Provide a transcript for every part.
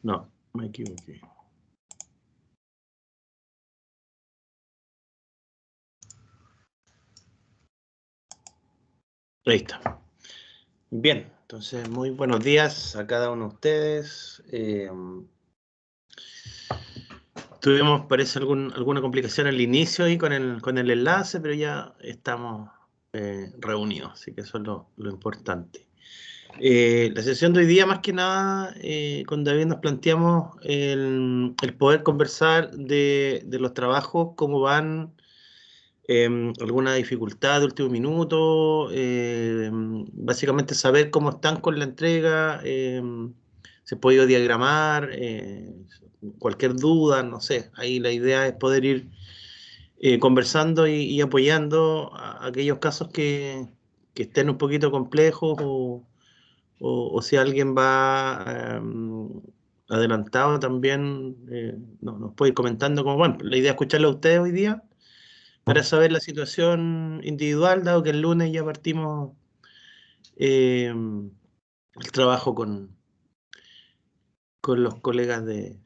No, me equivoqué. Ahí está. Bien, entonces muy buenos días a cada uno de ustedes. Tuvimos, parece, alguna complicación al inicio ahí con el enlace, pero ya estamos reunidos, así que eso es lo importante. La sesión de hoy día, más que nada, con David nos planteamos el poder conversar de los trabajos, cómo van, alguna dificultad de último minuto, básicamente saber cómo están con la entrega, se ha podido diagramar, cualquier duda, no sé, ahí la idea es poder ir conversando y apoyando a aquellos casos que estén un poquito complejos o si alguien va adelantado también, nos puede ir comentando como, bueno, la idea es escucharlo a ustedes hoy día para saber la situación individual, dado que el lunes ya partimos el trabajo con los colegas de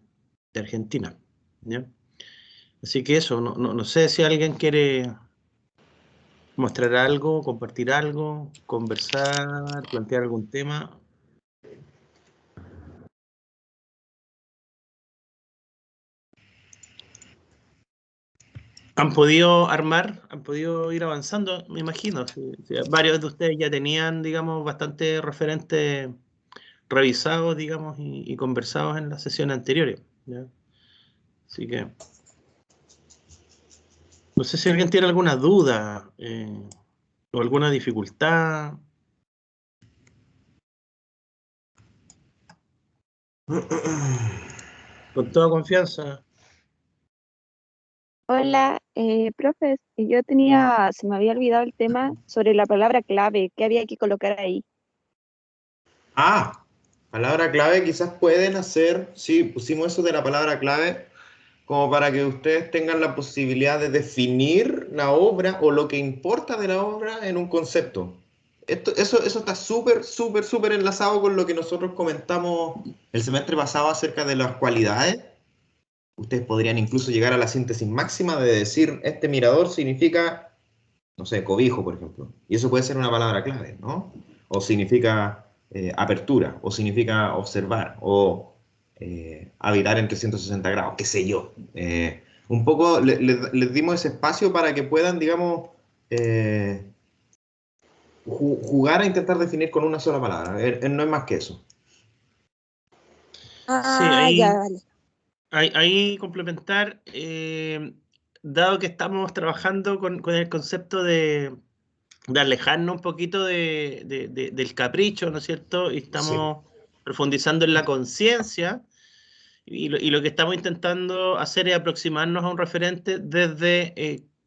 Argentina, ¿ya? Así que eso, no sé si alguien quiere mostrar algo, compartir algo, conversar, plantear algún tema. ¿Han podido armar? ¿Han podido ir avanzando? Me imagino. Si varios de ustedes ya tenían, digamos, bastante referentes revisados, digamos, y conversados en las sesiones anteriores, ¿ya? Así que no sé si alguien tiene alguna duda o alguna dificultad. Con toda confianza. Hola, profes, yo se me había olvidado el tema sobre la palabra clave, ¿qué había que colocar ahí? Ah, palabra clave quizás pueden hacer, sí, pusimos eso de la palabra clave como para que ustedes tengan la posibilidad de definir la obra o lo que importa de la obra en un concepto. Eso está súper enlazado con lo que nosotros comentamos el semestre pasado acerca de las cualidades. Ustedes podrían incluso llegar a la síntesis máxima de decir, este mirador significa, no sé, cobijo, por ejemplo. Y eso puede ser una palabra clave, ¿no? O significa apertura, o significa observar, o habitar en 360 grados, qué sé yo. Un poco les dimos ese espacio para que puedan, digamos, jugar a intentar definir con una sola palabra. No es más que eso. Sí, Ya, vale. ahí complementar, dado que estamos trabajando con el concepto de alejarnos un poquito del capricho, ¿no es cierto? Y Sí. estamos profundizando en la conciencia y lo que estamos intentando hacer es aproximarnos a un referente desde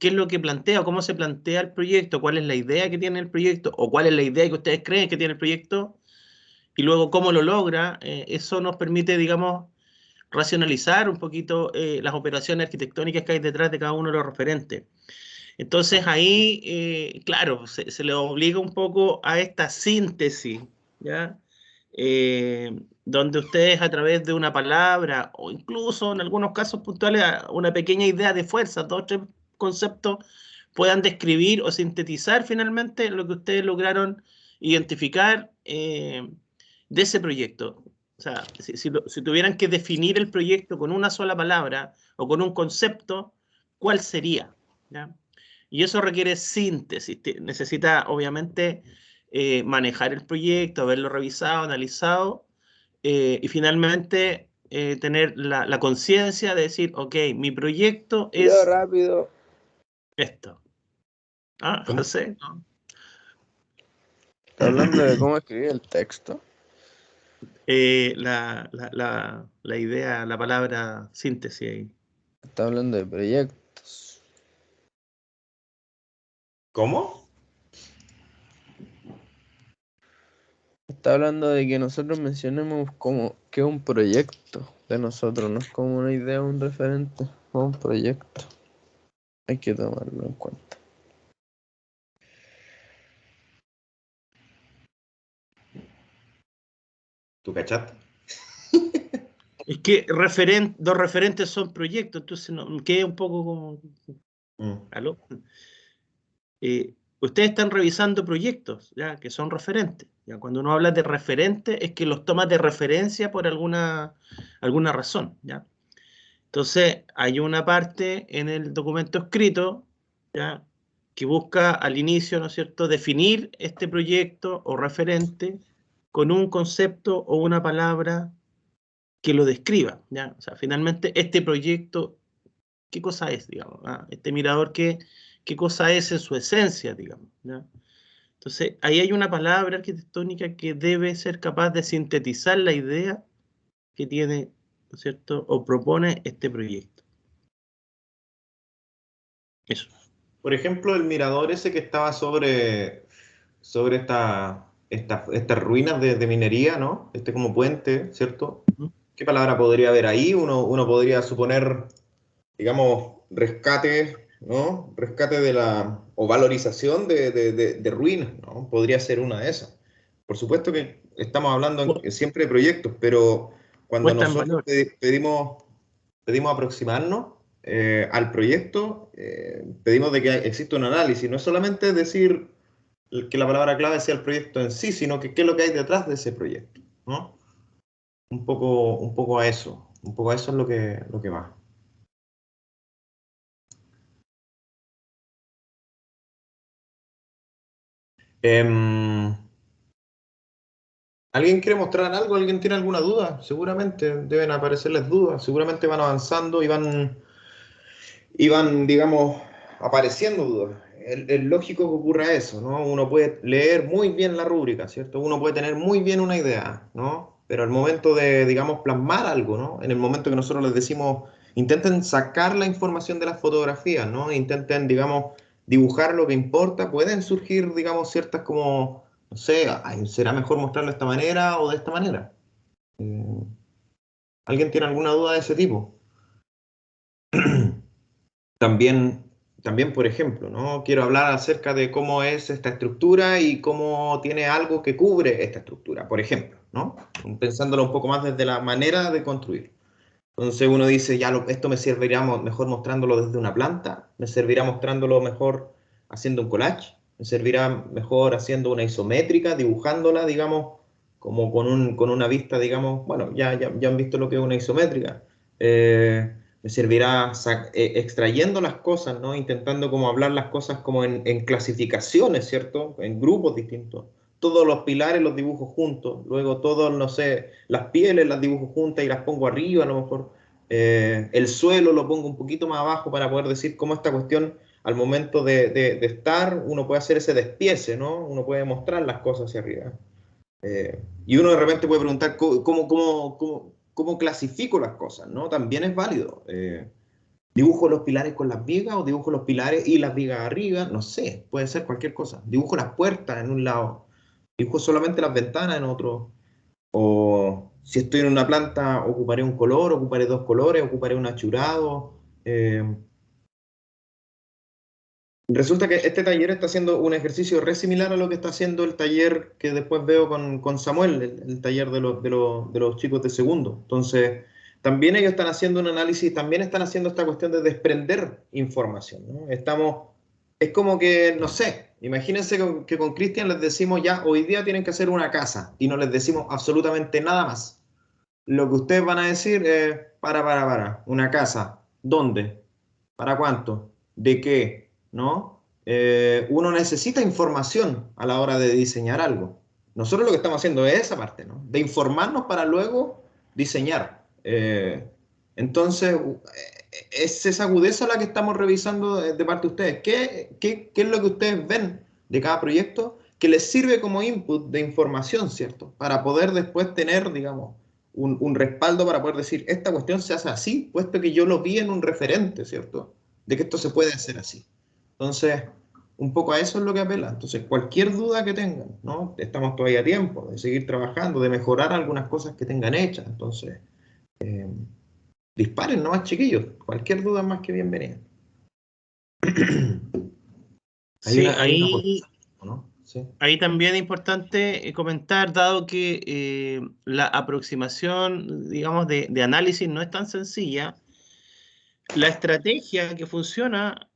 qué es lo que plantea, cómo se plantea el proyecto, cuál es la idea que tiene el proyecto o cuál es la idea que ustedes creen que tiene el proyecto y luego cómo lo logra. Eso nos permite, digamos, racionalizar un poquito las operaciones arquitectónicas que hay detrás de cada uno de los referentes. Entonces ahí, claro, se le obliga un poco a esta síntesis, ¿ya? Donde ustedes a través de una palabra o incluso en algunos casos puntuales una pequeña idea de fuerza, dos o tres conceptos, puedan describir o sintetizar finalmente lo que ustedes lograron identificar de ese proyecto. O sea, si tuvieran que definir el proyecto con una sola palabra o con un concepto, ¿cuál sería? ¿Ya? Y eso requiere síntesis, necesita obviamente manejar el proyecto, haberlo revisado, analizado y finalmente tener la conciencia de decir, ok, mi proyecto Yo es rápido. esto. Ah, ¿Cómo? José, ¿no? Está hablando de cómo escribir el texto. La idea, la palabra síntesis ahí. Está hablando de proyectos. ¿Cómo? Está hablando de que nosotros mencionemos como que es un proyecto de nosotros, no es como una idea o un referente, es un proyecto. Hay que tomarlo en cuenta. ¿Tú cachaste? Es que dos referentes son proyectos, entonces no, queda un poco como... ¿Aló? Ustedes están revisando proyectos, ¿ya? Que son referentes. ¿Ya? Cuando uno habla de referente es que los tomas de referencia por alguna razón, ¿ya? Entonces, hay una parte en el documento escrito, ¿ya? Que busca al inicio, ¿no es cierto?, definir este proyecto o referente con un concepto o una palabra que lo describa, ¿ya? O sea, finalmente, este proyecto, ¿qué cosa es, digamos? ¿Ah? Este mirador, ¿qué cosa es en su esencia, digamos? ¿Ya? Entonces, ahí hay una palabra arquitectónica que debe ser capaz de sintetizar la idea que tiene, ¿no es cierto?, o propone este proyecto. Eso. Por ejemplo, el mirador ese que estaba sobre estas ruinas de minería, ¿no? Este como puente, ¿cierto? ¿Qué palabra podría haber ahí? Uno podría suponer, digamos, rescate, ¿no? Rescate o valorización de ruinas, ¿no? Podría ser una de esas. Por supuesto que estamos hablando siempre de proyectos, pero cuando Puesta en nosotros valor. pedimos aproximarnos al proyecto, pedimos de que exista un análisis, no es solamente decir que la palabra clave sea el proyecto en sí, sino que qué es lo que hay detrás de ese proyecto, ¿no? Un poco a eso es lo que va. ¿Alguien quiere mostrar algo? ¿Alguien tiene alguna duda? Seguramente deben aparecerles dudas, seguramente van avanzando y van, digamos, apareciendo dudas. Es lógico que ocurra eso, ¿no? Uno puede leer muy bien la rúbrica, ¿cierto? Uno puede tener muy bien una idea, ¿no? Pero al momento de, digamos, plasmar algo, ¿no? En el momento que nosotros les decimos, intenten sacar la información de las fotografías, ¿no? Intenten, digamos, dibujar lo que importa, pueden surgir, digamos, ciertas como, no sé, ay, ¿será mejor mostrarlo de esta manera o de esta manera? ¿Alguien tiene alguna duda de ese tipo? También, por ejemplo, ¿no? Quiero hablar acerca de cómo es esta estructura y cómo tiene algo que cubre esta estructura, por ejemplo, ¿no? Pensándolo un poco más desde la manera de construir. Entonces uno dice, ya esto me servirá mejor mostrándolo desde una planta, me servirá mostrándolo mejor haciendo un collage, me servirá mejor haciendo una isométrica, dibujándola, digamos, como con una vista, digamos, bueno, ya han visto lo que es una isométrica. Me servirá extrayendo las cosas, ¿no? Intentando como hablar las cosas como en clasificaciones, ¿cierto? En grupos distintos. Todos los pilares los dibujo juntos, luego todos, no sé, las pieles las dibujo juntas y las pongo arriba a lo mejor. El suelo lo pongo un poquito más abajo para poder decir cómo esta cuestión al momento de estar, uno puede hacer ese despiece, ¿no? Uno puede mostrar las cosas hacia arriba. Y uno de repente puede preguntar cómo clasifico las cosas, ¿no? También es válido. ¿Dibujo los pilares con las vigas o dibujo los pilares y las vigas arriba? No sé, puede ser cualquier cosa. Dibujo las puertas en un lado, dibujo solamente las ventanas en otro. O si estoy en una planta, ocuparé un color, ocuparé dos colores, ocuparé un achurado. Resulta que este taller está haciendo un ejercicio re similar a lo que está haciendo el taller que después veo con Samuel, el taller de los chicos de segundo. Entonces, también ellos están haciendo un análisis, también están haciendo esta cuestión de desprender información, ¿no? Es como que, no sé, imagínense que con Cristian les decimos ya, hoy día tienen que hacer una casa y no les decimos absolutamente nada más. Lo que ustedes van a decir es, una casa, ¿dónde? ¿Para cuánto? ¿De qué? ¿No? Uno necesita información a la hora de diseñar algo. Nosotros lo que estamos haciendo es esa parte, ¿no? De informarnos para luego diseñar. Entonces, es esa agudeza la que estamos revisando de parte de ustedes. ¿Qué es lo que ustedes ven de cada proyecto que les sirve como input de información, ¿cierto? Para poder después tener, digamos, un respaldo para poder decir, esta cuestión se hace así, puesto que yo lo vi en un referente, ¿cierto? De que esto se puede hacer así. Entonces, un poco a eso es lo que apela. Entonces, cualquier duda que tengan, ¿no? Estamos todavía a tiempo de seguir trabajando, de mejorar algunas cosas que tengan hechas. Entonces, disparen, ¿no? Chiquillos. Cualquier duda más que bienvenida. Sí, Hay una ahí, ¿no? Sí. Ahí también es importante comentar, dado que la aproximación, digamos, de análisis no es tan sencilla, la estrategia que funciona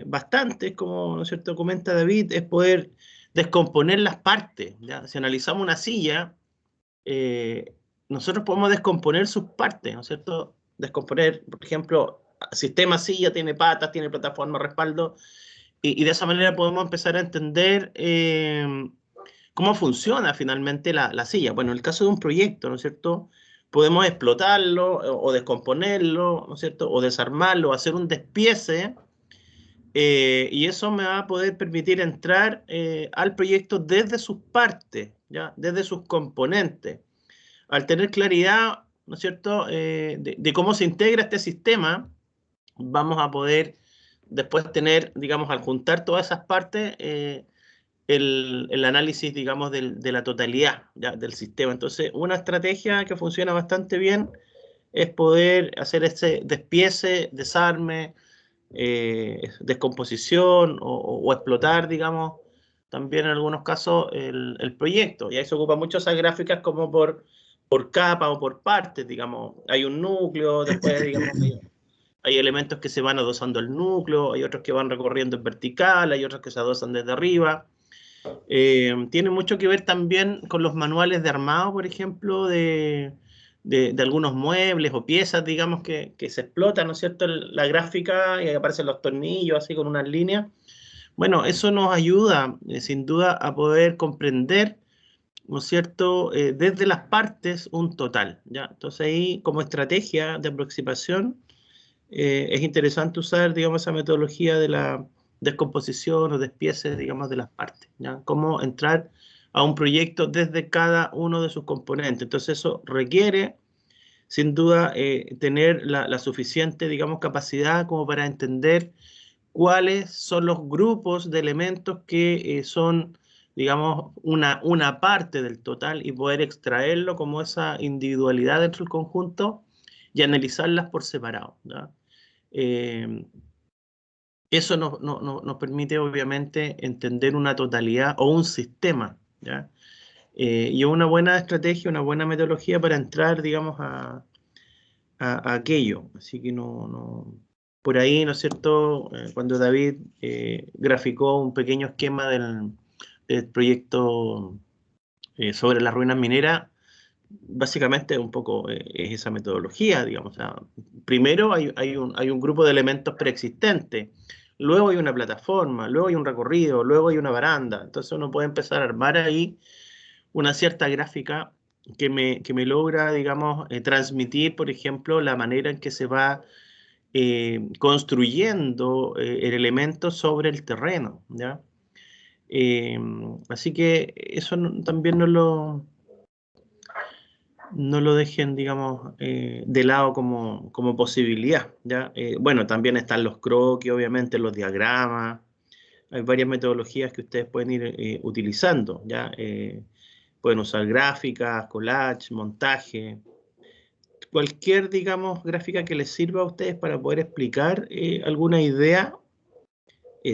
bastante, como, ¿no es cierto?, comenta David, es poder descomponer las partes, ¿ya? Si analizamos una silla, nosotros podemos descomponer sus partes, ¿no es cierto? Descomponer, por ejemplo, sistema silla tiene patas, tiene plataforma, respaldo, y de esa manera podemos empezar a entender cómo funciona finalmente la silla. Bueno, en el caso de un proyecto, ¿no es cierto?, podemos explotarlo o descomponerlo, ¿no es cierto?, o desarmarlo, o hacer un despiece, y eso me va a poder permitir entrar al proyecto desde sus partes, ¿ya?, desde sus componentes. Al tener claridad, ¿no es cierto?, de cómo se integra este sistema, vamos a poder después tener, digamos, al juntar todas esas partes, el análisis, digamos, de la totalidad, ¿ya?, del sistema. Entonces, una estrategia que funciona bastante bien es poder hacer ese despiece, desarme, descomposición o explotar, digamos, también en algunos casos el proyecto. Y ahí se ocupa mucho esas gráficas como por capa o por partes, digamos. Hay un núcleo, después, digamos, hay elementos que se van adosando al núcleo, hay otros que van recorriendo en vertical, hay otros que se adosan desde arriba. Tiene mucho que ver también con los manuales de armado, por ejemplo, de algunos muebles o piezas, digamos, que se explotan, ¿no es cierto?, la gráfica y aparecen los tornillos así con unas líneas. Bueno, eso nos ayuda, sin duda, a poder comprender, ¿no es cierto?, desde las partes un total, ¿ya? Entonces ahí, como estrategia de aproximación, es interesante usar, digamos, esa metodología de la descomposición o despiece, digamos, de las partes, ¿ya? Cómo entrar a un proyecto desde cada uno de sus componentes. Entonces eso requiere, sin duda, tener la suficiente, digamos, capacidad como para entender cuáles son los grupos de elementos que son, digamos, una parte del total y poder extraerlo como esa individualidad dentro del conjunto y analizarlas por separado, ¿ya? Eso nos permite, obviamente, entender una totalidad o un sistema, ¿ya? Y una buena estrategia, una buena metodología para entrar, digamos, a aquello. Así que por ahí, ¿no es cierto?, cuando David graficó un pequeño esquema del proyecto sobre las ruinas mineras, básicamente un poco es esa metodología, digamos. O sea, primero hay un grupo de elementos preexistentes, luego hay una plataforma, luego hay un recorrido, luego hay una baranda. Entonces uno puede empezar a armar ahí una cierta gráfica que me logra, digamos, transmitir, por ejemplo, la manera en que se va construyendo el elemento sobre el terreno, ¿ya? Así que eso también no lo dejen, digamos, de lado como posibilidad, ¿ya? Bueno, también están los croquis, obviamente, los diagramas. Hay varias metodologías que ustedes pueden ir utilizando, ¿ya? Pueden usar gráficas, collage, montaje, cualquier, digamos, gráfica que les sirva a ustedes para poder explicar alguna idea,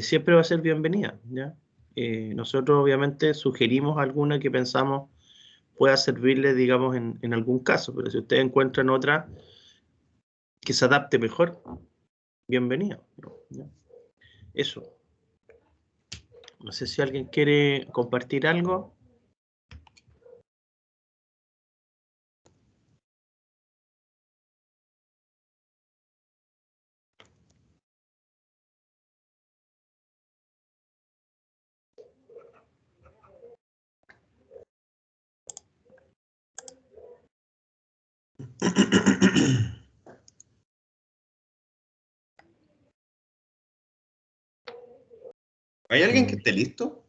siempre va a ser bienvenida, ¿ya? Nosotros, obviamente, sugerimos alguna que pensamos pueda servirles, digamos, en algún caso, pero si ustedes encuentran otra que se adapte mejor, bienvenido, ¿ya? Eso. No sé si alguien quiere compartir algo. ¿Hay alguien que esté listo?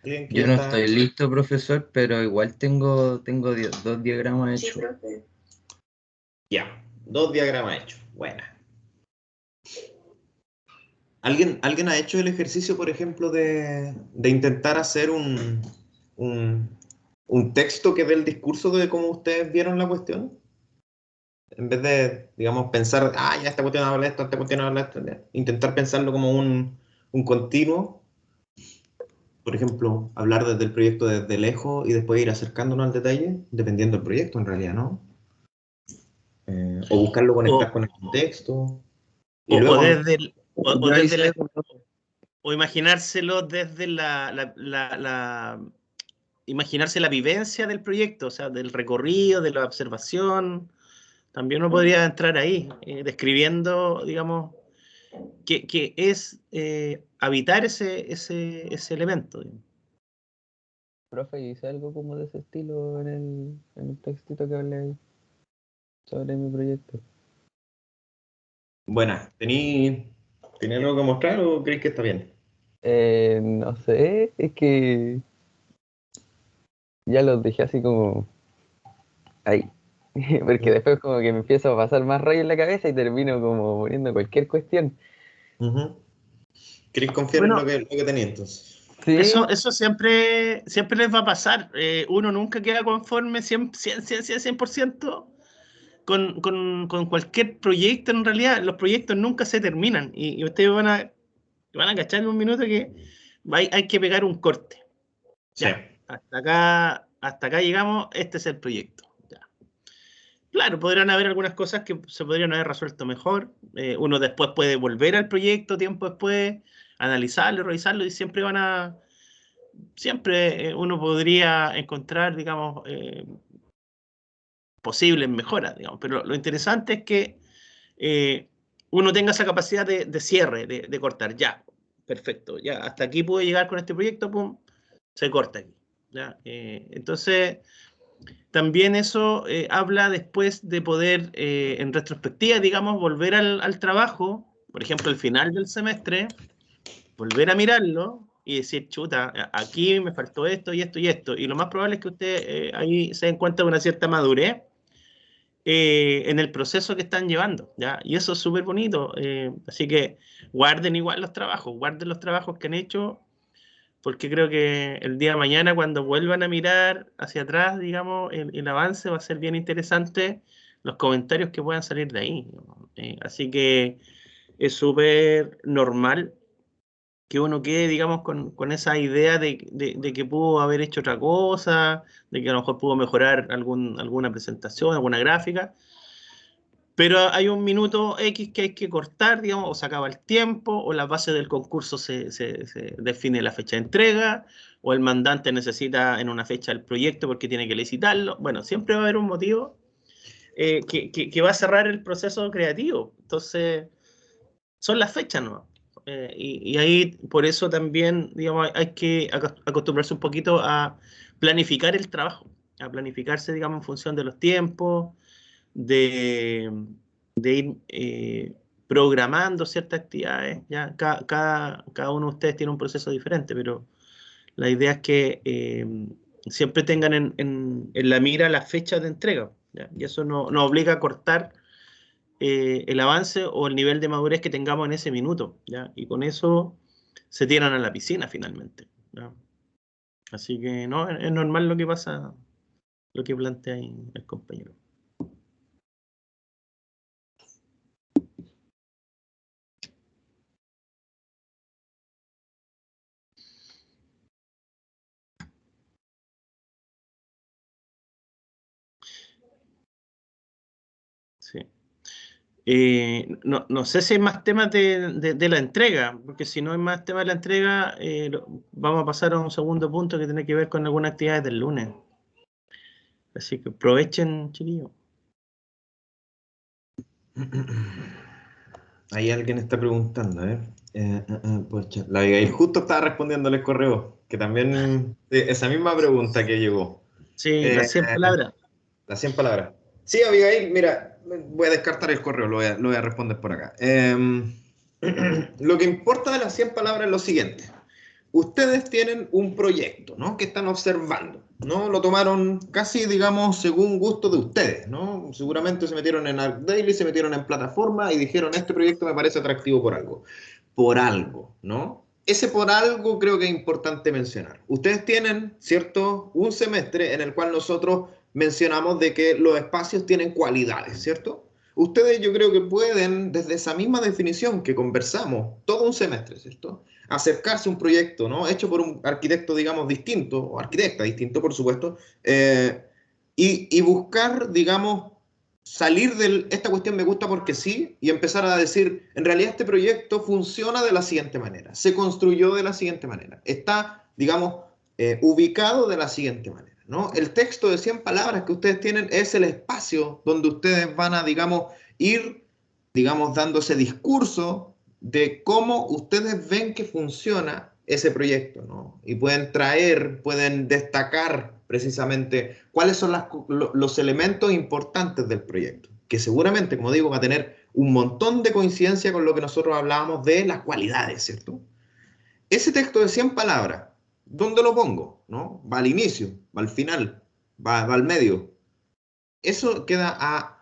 ¿Alguien que Yo ya no está? estoy listo, profesor, pero igual tengo dos diagramas Sí, hechos. profe. Ya, 2 diagramas hechos. Buena. ¿Alguien ha hecho el ejercicio, por ejemplo, de intentar hacer un texto que dé el discurso de cómo ustedes vieron la cuestión? En vez de, digamos, pensar, ya esta cuestión habla de esto, esta cuestión habla de esto, intentar pensarlo como un continuo. Por ejemplo, hablar desde el proyecto desde lejos y después ir acercándonos al detalle, dependiendo del proyecto en realidad, ¿no? O buscarlo conectar O, con el contexto. Y o luego, desde o Yo ahí desde sé, o imaginárselo desde imaginarse la vivencia del proyecto, o sea, del recorrido, de la observación. También uno podría entrar ahí, describiendo, digamos, que es habitar ese elemento. Digamos. profe, hice algo como de ese estilo en el textito que hablé sobre mi proyecto. buena, ¿tenía algo que mostrar o crees que está bien? No sé, es que ya los dejé así como ahí. Porque después como que me empiezo a pasar más rollo en la cabeza y termino como poniendo cualquier cuestión. ¿Queréis confiar en Bueno, lo que tenía entonces? Sí, eso siempre les va a pasar. Uno nunca queda conforme 100% con cualquier proyecto. En realidad, los proyectos nunca se terminan. Y ustedes van a cachar en un minuto que hay que pegar un corte. Sí. Ya, hasta acá llegamos, este es el proyecto. Ya. Claro, podrán haber algunas cosas que se podrían haber resuelto mejor. Uno después puede volver al proyecto tiempo después, analizarlo, revisarlo y siempre uno podría encontrar, digamos, posibles mejoras, digamos. Pero lo interesante es que uno tenga esa capacidad de cierre, de cortar. Ya, perfecto, ya, hasta aquí pude llegar con este proyecto, pum, se corta aquí. ¿Ya? Entonces, también eso habla después de poder, en retrospectiva, digamos, volver al trabajo, por ejemplo, al final del semestre, volver a mirarlo y decir, chuta, aquí me faltó esto y esto y esto. Y lo más probable es que usted ahí se encuentre una cierta madurez en el proceso que están llevando, ¿ya? Y eso es súper bonito. Así que guarden igual los trabajos, guarden los trabajos que han hecho, porque creo que el día de mañana, cuando vuelvan a mirar hacia atrás, digamos, el avance va a ser bien interesante, los comentarios que puedan salir de ahí. ¿No? Así que es súper normal que uno quede, digamos, con esa idea de que pudo haber hecho otra cosa, de que a lo mejor pudo mejorar alguna presentación, alguna gráfica, pero hay un minuto X que hay que cortar, digamos, o se acaba el tiempo, o la base del concurso se define la fecha de entrega, o el mandante necesita en una fecha el proyecto porque tiene que licitarlo. Bueno, siempre va a haber un motivo que va a cerrar el proceso creativo. Entonces, son las fechas, ¿no? Y ahí, por eso también, digamos, hay que acostumbrarse un poquito a planificar el trabajo, a planificarse, digamos, en función de los tiempos, de, de ir programando ciertas actividades. ¿Ya? Cada uno de ustedes tiene un proceso diferente, pero la idea es que siempre tengan en la mira la fecha de entrega. ¿Ya? Y eso nos obliga a cortar el avance o el nivel de madurez que tengamos en ese minuto. ¿Ya? Y con eso se tiran a la piscina finalmente. ¿Ya? Así que no, es normal lo que pasa, lo que plantea ahí el compañero. Sí. No sé si hay más temas de la entrega, porque si no hay más temas de la entrega, vamos a pasar a un segundo punto que tiene que ver con algunas actividades del lunes. Así que aprovechen, chiquillos. Ahí alguien está preguntando, a ver. Pucha, la Abigail justo estaba respondiéndole el correo, que también esa misma pregunta que llegó. Sí, Eh, las 100 palabras. las 100 palabras. Sí, Abigail, mira, voy a descartar el correo, lo voy a responder por acá. Lo que importa de las 100 palabras es lo siguiente. Ustedes tienen un proyecto, ¿no? Que están observando, ¿no? Lo tomaron casi, digamos, según gusto de ustedes, ¿no? Seguramente se metieron en ArcDaily, se metieron en plataforma y dijeron, este proyecto me parece atractivo por algo. Por algo, ¿no? Ese por algo creo que es importante mencionar. Ustedes tienen, ¿cierto? Un semestre en el cual nosotros mencionamos de que los espacios tienen cualidades, ¿cierto? Ustedes yo creo que pueden, desde esa misma definición que conversamos todo un semestre, ¿cierto? Acercarse a un proyecto, ¿no? Hecho por un arquitecto, digamos, distinto, o arquitecta distinto, por supuesto, y buscar, digamos, salir de esta cuestión me gusta porque sí, y empezar a decir, en realidad este proyecto funciona de la siguiente manera, se construyó de la siguiente manera, está, digamos, ubicado de la siguiente manera, ¿no? El texto de 100 palabras que ustedes tienen es el espacio donde ustedes van a, digamos, ir, digamos, dando ese discurso de cómo ustedes ven que funciona ese proyecto, ¿no? Y pueden traer, pueden destacar precisamente cuáles son los elementos importantes del proyecto, que seguramente, como digo, va a tener un montón de coincidencia con lo que nosotros hablábamos de las cualidades, ¿cierto? Ese texto de 100 palabras, ¿dónde lo pongo? ¿No? ¿Va al inicio? ¿Va al final? ¿Va al medio? Eso queda a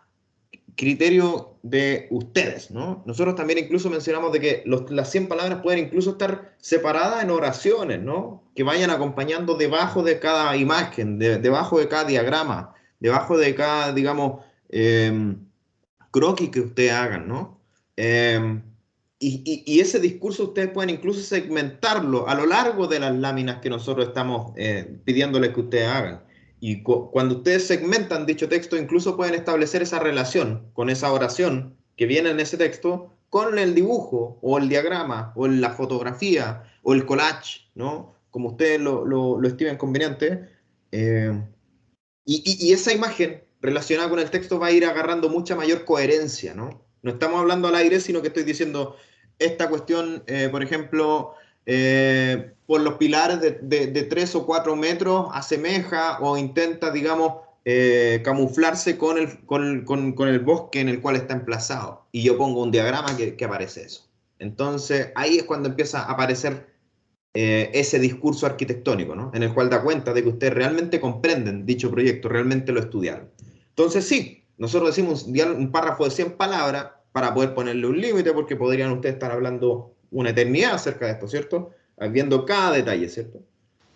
criterio de ustedes, ¿no? Nosotros también incluso mencionamos de que las 100 palabras pueden incluso estar separadas en oraciones, ¿no? Que vayan acompañando debajo de cada imagen, debajo de cada diagrama, debajo de cada, digamos, croquis que ustedes hagan, ¿no? Y ese discurso ustedes pueden incluso segmentarlo a lo largo de las láminas que nosotros estamos pidiéndoles que ustedes hagan. Y cuando ustedes segmentan dicho texto, incluso pueden establecer esa relación con esa oración que viene en ese texto con el dibujo o el diagrama o la fotografía o el collage, ¿no? Como ustedes lo estimen conveniente. Y esa imagen relacionada con el texto va a ir agarrando mucha mayor coherencia, ¿no? No estamos hablando al aire, sino que estoy diciendo esta cuestión, por ejemplo, por los pilares de 3 o 4 metros asemeja o intenta, digamos, camuflarse con el bosque en el cual está emplazado. Y yo pongo un diagrama que aparece eso. Entonces, ahí es cuando empieza a aparecer ese discurso arquitectónico, ¿no? En el cual da cuenta de que ustedes realmente comprenden dicho proyecto, realmente lo estudiaron. Entonces, sí, nosotros decimos un párrafo de 100 palabras para poder ponerle un límite, porque podrían ustedes estar hablando una eternidad acerca de esto, ¿cierto? Viendo cada detalle, ¿cierto?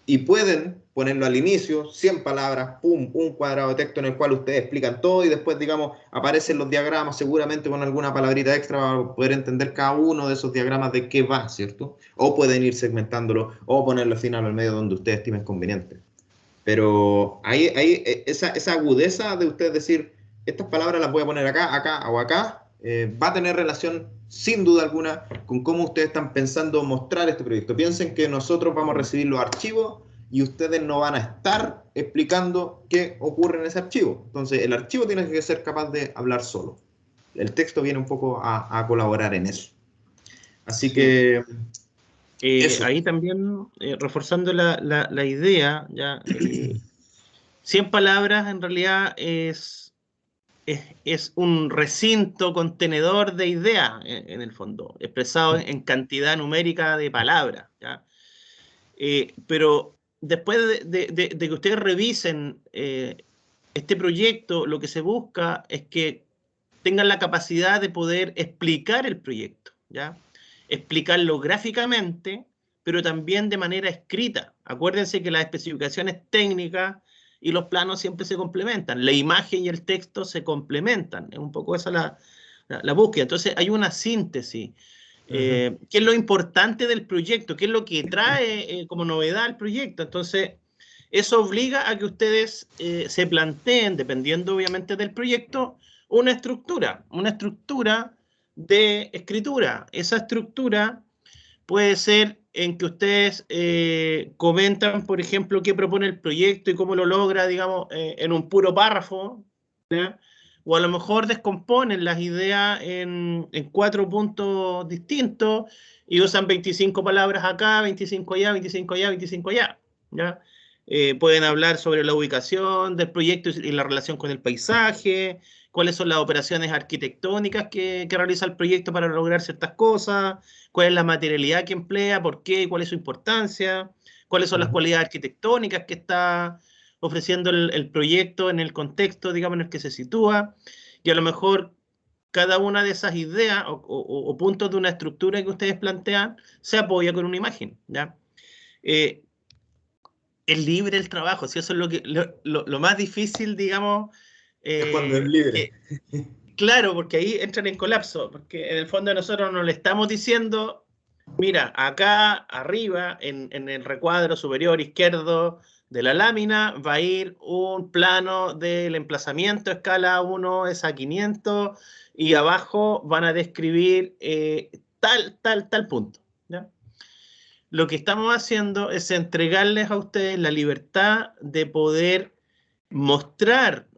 Y pueden ponerlo al inicio, 100 palabras, pum, un cuadrado de texto en el cual ustedes explican todo y después, digamos, aparecen los diagramas, seguramente con alguna palabrita extra para poder entender cada uno de esos diagramas de qué va, ¿cierto? O pueden ir segmentándolo o ponerlo al final o al medio donde ustedes estimen conveniente. Pero ahí esa agudeza de ustedes decir, estas palabras las voy a poner acá, acá o acá, va a tener relación sin duda alguna con cómo ustedes están pensando mostrar este proyecto. Piensen que nosotros vamos a recibir los archivos y ustedes no van a estar explicando qué ocurre en ese archivo. Entonces el archivo tiene que ser capaz de hablar solo. El texto viene un poco a colaborar en eso. Así que... ahí también, reforzando la idea, ya, 100 palabras en realidad es un recinto contenedor de ideas, en el fondo, expresado en cantidad numérica de palabras, ¿ya? Pero después de que ustedes revisen este proyecto, lo que se busca es que tengan la capacidad de poder explicar el proyecto, ¿ya? Explicarlo gráficamente, pero también de manera escrita. Acuérdense que las especificaciones técnicas y los planos siempre se complementan. La imagen y el texto se complementan. Es un poco esa la búsqueda. Entonces hay una síntesis. ¿Qué es lo importante del proyecto? ¿Qué es lo que trae como novedad el proyecto? Entonces, eso obliga a que ustedes se planteen, dependiendo obviamente del proyecto, una estructura de escritura. Esa estructura puede ser en que ustedes comentan, por ejemplo, qué propone el proyecto y cómo lo logra, digamos, en un puro párrafo, ¿ya? O a lo mejor descomponen las ideas en 4 puntos distintos y usan 25 palabras acá, 25 allá, 25 allá, 25 allá, ¿ya? Pueden hablar sobre la ubicación del proyecto y la relación con el paisaje, cuáles son las operaciones arquitectónicas que realiza el proyecto para lograr ciertas cosas, cuál es la materialidad que emplea, por qué, cuál es su importancia, cuáles son las cualidades arquitectónicas que está ofreciendo el proyecto en el contexto, digamos, en el que se sitúa, y a lo mejor cada una de esas ideas o puntos de una estructura que ustedes plantean se apoya con una imagen, ¿ya? es libre el trabajo, si eso es lo más difícil, digamos. Es cuando es libre. Claro, porque ahí entran en colapso, porque en el fondo nosotros no le estamos diciendo, mira, acá arriba, en el recuadro superior izquierdo de la lámina, va a ir un plano del emplazamiento escala 1 es a 500 y abajo van a describir tal punto, ¿ya? Lo que estamos haciendo es entregarles a ustedes la libertad de poder mostrar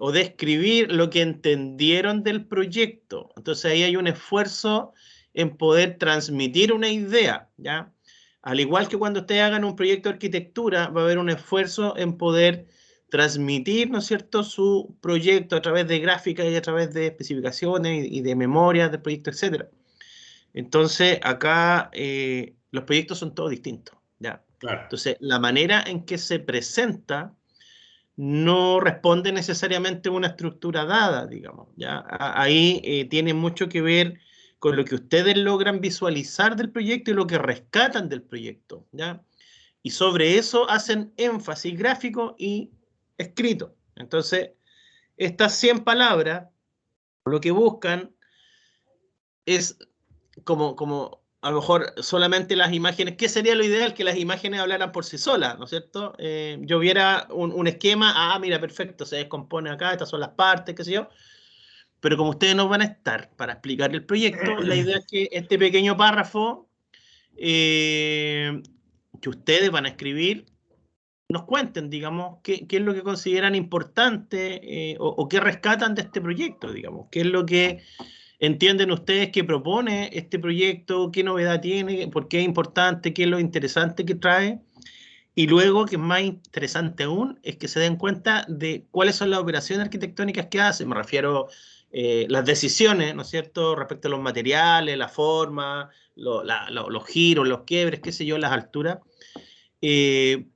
o describir lo que entendieron del proyecto. Entonces ahí hay un esfuerzo en poder transmitir una idea, ¿ya? Al igual que cuando ustedes hagan un proyecto de arquitectura, va a haber un esfuerzo en poder transmitir, ¿no es cierto?, su proyecto a través de gráficas y a través de especificaciones y de memorias del proyecto, etc. Entonces, acá los proyectos son todos distintos, ¿ya? Claro. Entonces, la manera en que se presenta no responde necesariamente a una estructura dada, digamos, ¿ya? Ahí tiene mucho que ver con lo que ustedes logran visualizar del proyecto y lo que rescatan del proyecto, ¿ya? Y sobre eso hacen énfasis gráfico y escrito. Entonces, estas 100 palabras lo que buscan es como a lo mejor solamente las imágenes. ¿Qué sería lo ideal? Que las imágenes hablaran por sí solas, ¿no es cierto? Yo viera un esquema, mira, perfecto, se descompone acá, estas son las partes, qué sé yo. Pero como ustedes no van a estar para explicar el proyecto, la idea es que este pequeño párrafo que ustedes van a escribir nos cuenten, digamos, qué es lo que consideran importante o qué rescatan de este proyecto, digamos, qué es lo que entienden ustedes que propone este proyecto, qué novedad tiene, por qué es importante, qué es lo interesante que trae. Y luego, que es más interesante aún, es que se den cuenta de cuáles son las operaciones arquitectónicas que hace. Me refiero las decisiones, ¿no es cierto?, respecto a los materiales, la forma, los giros, los quiebres, qué sé yo, las alturas,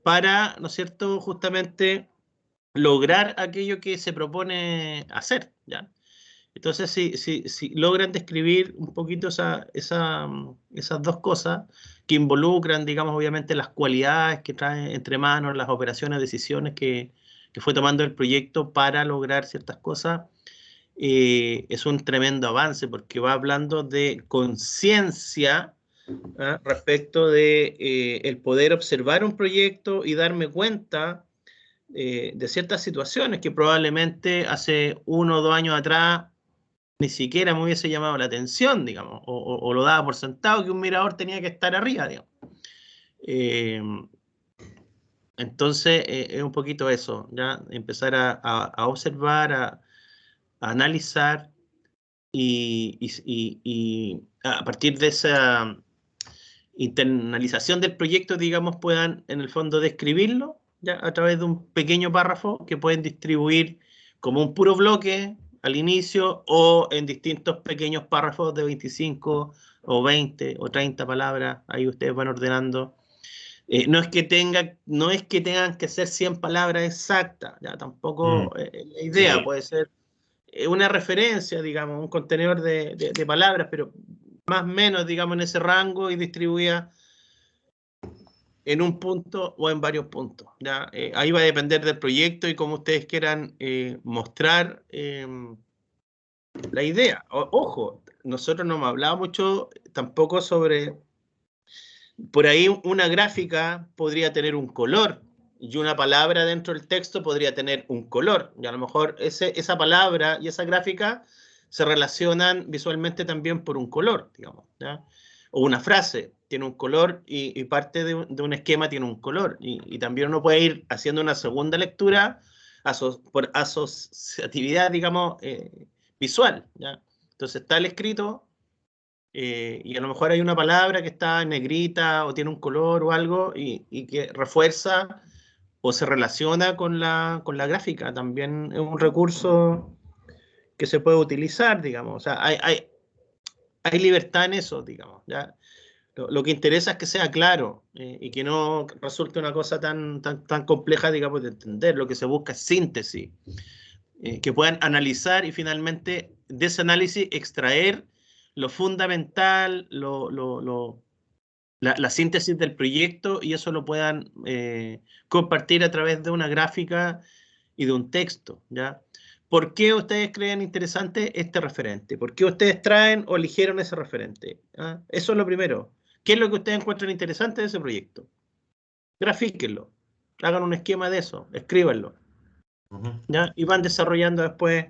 para, ¿no es cierto?, justamente lograr aquello que se propone hacer, ¿ya? Entonces, si logran describir un poquito esas dos cosas que involucran, digamos, obviamente las cualidades que trae entre manos, las operaciones, decisiones que fue tomando el proyecto para lograr ciertas cosas, es un tremendo avance porque va hablando de conciencia respecto de el poder observar un proyecto y darme cuenta de ciertas situaciones que probablemente hace 1 o 2 años atrás ni siquiera me hubiese llamado la atención, digamos, o lo daba por sentado que un mirador tenía que estar arriba, digamos. Entonces, es un poquito eso, ya empezar a observar, a analizar y a partir de esa internalización del proyecto, digamos, puedan en el fondo describirlo ya a través de un pequeño párrafo que pueden distribuir como un puro bloque al inicio o en distintos pequeños párrafos de 25 o 20 o 30 palabras. Ahí ustedes van ordenando. No es que tengan que ser 100 palabras exactas, ya tampoco la idea Sí. puede ser una referencia, digamos, un contenedor de palabras, pero más o menos, digamos, en ese rango y distribuida en un punto o en varios puntos, ¿ya? Ahí va a depender del proyecto y cómo ustedes quieran mostrar la idea. Ojo, nosotros no hemos hablado mucho tampoco sobre... Por ahí una gráfica podría tener un color y una palabra dentro del texto podría tener un color. Y a lo mejor esa palabra y esa gráfica se relacionan visualmente también por un color, digamos, ¿ya? O una frase tiene un color y parte de un esquema tiene un color. Y también uno puede ir haciendo una segunda lectura por asociatividad, digamos, visual, ¿ya? Entonces está el escrito y a lo mejor hay una palabra que está en negrita o tiene un color o algo y que refuerza o se relaciona con la gráfica. También es un recurso que se puede utilizar, digamos. O sea, hay libertad en eso, digamos, ¿ya? Lo que interesa es que sea claro y que no resulte una cosa tan compleja, digamos, de entender. Lo que se busca es síntesis, que puedan analizar y finalmente de ese análisis extraer lo fundamental, lo la síntesis del proyecto y eso lo puedan compartir a través de una gráfica y de un texto, ¿ya? ¿Por qué ustedes creen interesante este referente? ¿Por qué ustedes traen o eligieron ese referente? ¿Ah? Eso es lo primero. ¿Qué es lo que ustedes encuentran interesante de ese proyecto? Grafíquenlo, hagan un esquema de eso, escríbanlo, ¿ya? Y van desarrollando después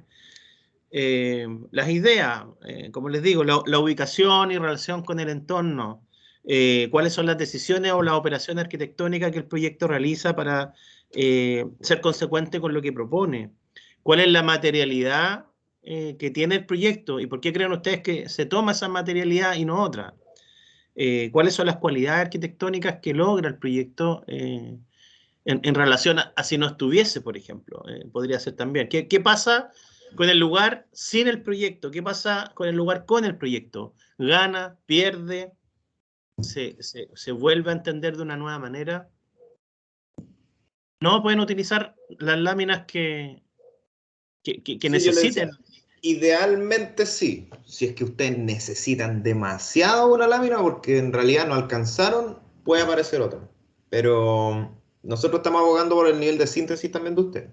las ideas, como les digo, la ubicación y relación con el entorno, cuáles son las decisiones o las operaciones arquitectónicas que el proyecto realiza para ser consecuente con lo que propone, cuál es la materialidad que tiene el proyecto y por qué creen ustedes que se toma esa materialidad y no otra, cuáles son las cualidades arquitectónicas que logra el proyecto en relación a si no estuviese, por ejemplo, podría ser también. ¿Qué pasa con el lugar sin el proyecto? ¿Qué pasa con el lugar con el proyecto? ¿Gana, pierde, se vuelve a entender de una nueva manera? No pueden utilizar las láminas que Sí, yo le necesiten. decía, idealmente sí, si es que ustedes necesitan demasiado una lámina porque en realidad no alcanzaron, puede aparecer otra. Pero nosotros estamos abogando por el nivel de síntesis también de ustedes.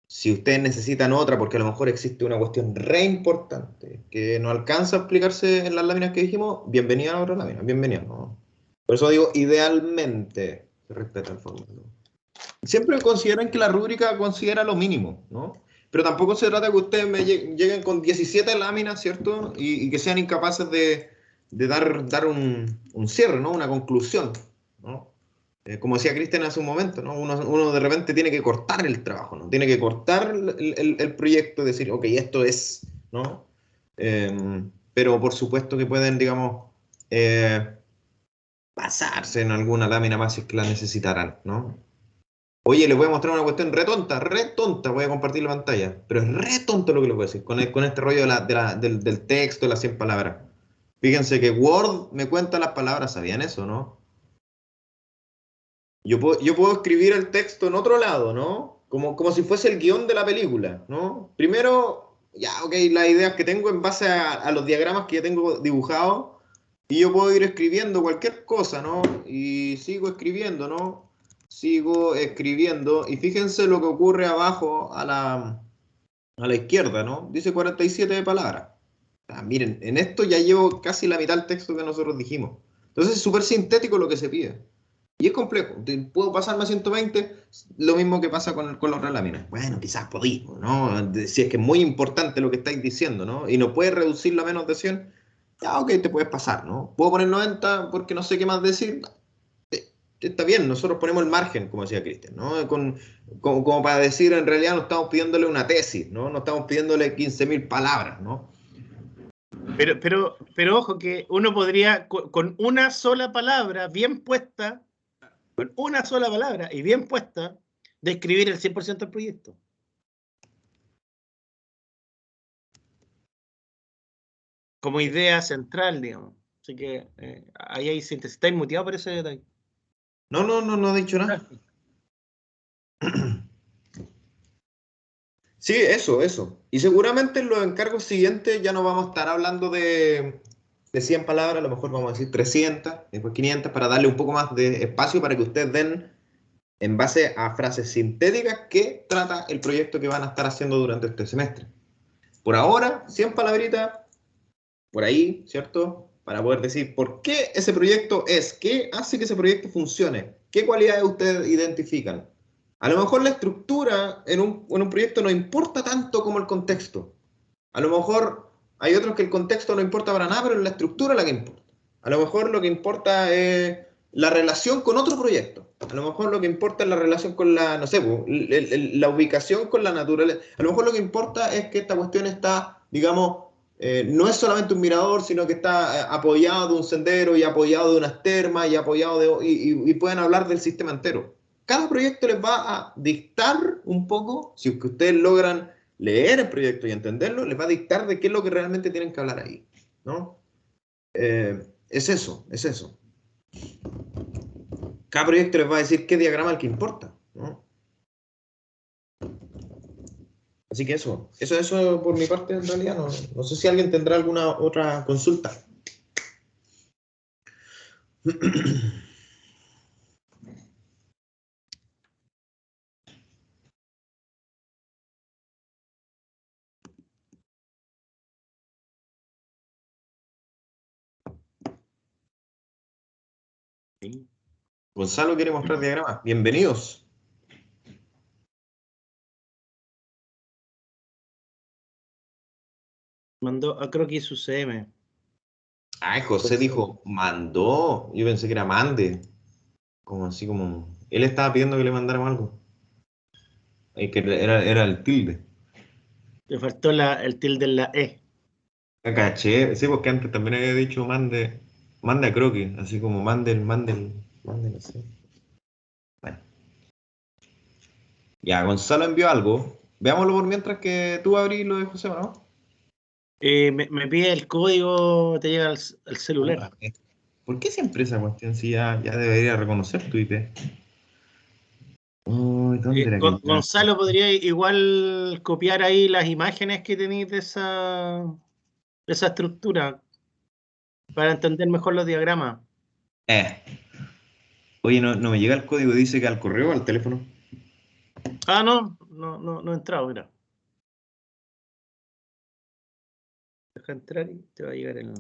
Si ustedes necesitan otra porque a lo mejor existe una cuestión re importante que no alcanza a explicarse en las láminas que dijimos, bienvenida a la otra lámina, bienvenida, ¿no? Por eso digo, idealmente se respeta el formato. Siempre consideren que la rúbrica considera lo mínimo, ¿no? Pero tampoco se trata de que ustedes me lleguen con 17 láminas, ¿cierto? Y que sean incapaces de dar un cierre, ¿no? Una conclusión, ¿no? Como decía Cristian hace un momento, ¿no? Uno de repente tiene que cortar el trabajo, ¿no? Tiene que cortar el proyecto y decir, ok, esto es, ¿no? Pero por supuesto que pueden, digamos, basarse en alguna lámina más si es que la necesitarán, ¿no? Oye, les voy a mostrar una cuestión re tonta, voy a compartir la pantalla, pero es re tonto lo que les voy a decir, con este rollo del texto, de las 100 palabras. Fíjense que Word me cuenta las palabras, ¿sabían eso, no? Yo puedo escribir el texto en otro lado, ¿no? Como si fuese el guión de la película, ¿no? Primero, ya, ok, las ideas que tengo en base a los diagramas que ya tengo dibujados, y yo puedo ir escribiendo cualquier cosa, ¿no? Y sigo escribiendo, ¿no? Sigo escribiendo, y fíjense lo que ocurre abajo a la izquierda, ¿no? Dice 47 palabras. Miren, en esto ya llevo casi la mitad del texto que nosotros dijimos. Entonces es súper sintético lo que se pide. Y es complejo. ¿Puedo pasarme a 120? Lo mismo que pasa con la otra lámina. Bueno, quizás podéis, ¿no? Si es que es muy importante lo que estáis diciendo, ¿no? Y no puedes reducirlo a menos de 100, ya, ok, te puedes pasar, ¿no? ¿Puedo poner 90 porque no sé qué más decir? Está bien, nosotros ponemos el margen, como decía Cristian, ¿no? Como para decir, en realidad no estamos pidiéndole una tesis, ¿no? No estamos pidiéndole 15.000 palabras, ¿no? Pero ojo que uno podría, con una sola palabra bien puesta, con una sola palabra y bien puesta, describir el 100% del proyecto. Como idea central, digamos. Así que ahí hay síntesis. ¿Estáis muteado por ese detalle? No he dicho nada. Sí, eso. Y seguramente en los encargos siguientes ya no vamos a estar hablando de 100 palabras, a lo mejor vamos a decir 300, después 500, para darle un poco más de espacio para que ustedes den en base a frases sintéticas qué trata el proyecto que van a estar haciendo durante este semestre. Por ahora, 100 palabritas, por ahí, ¿cierto? Para poder decir por qué ese proyecto es, qué hace que ese proyecto funcione, qué cualidades ustedes identifican. A lo mejor la estructura en un proyecto no importa tanto como el contexto. A lo mejor hay otros que el contexto no importa para nada, pero es la estructura la que importa. A lo mejor lo que importa es la relación con otro proyecto. A lo mejor lo que importa es la relación con la, no sé, la ubicación con la naturaleza. A lo mejor lo que importa es que esta cuestión está, digamos, no es solamente un mirador, sino que está apoyado de un sendero y apoyado de unas termas y apoyado y pueden hablar del sistema entero. Cada proyecto les va a dictar un poco, si es que ustedes logran leer el proyecto y entenderlo, les va a dictar de qué es lo que realmente tienen que hablar ahí, ¿no? Es eso. Cada proyecto les va a decir qué diagrama es el que importa, ¿no? Así que eso por mi parte en realidad, no sé si alguien tendrá alguna otra consulta. Sí. Gonzalo quiere mostrar diagramas. Bienvenidos. Mandó a Croquis su CM. Ay, José dijo, mandó. Yo pensé que era mande. Como así como... Él estaba pidiendo que le mandáramos algo. Que era el tilde. Le faltó el tilde en la E. Caché. Sí, porque antes también había dicho mande a Croquis. Así como mande, no sé. Bueno. Ya, Gonzalo envió algo. Veámoslo por mientras que tú abrís lo de José, ¿no? Me pide el código, te llega al celular. ¿Por qué siempre esa cuestión si ya debería reconocer tu IP? Uy, ¿dónde era que está? Gonzalo podría igual copiar ahí las imágenes que tenéis de esa estructura para entender mejor los diagramas. Eh. Oye, no me llega el código, dice que al correo o al teléfono. Ah, no he entrado, mira. Deja entrar y te va a llegar el...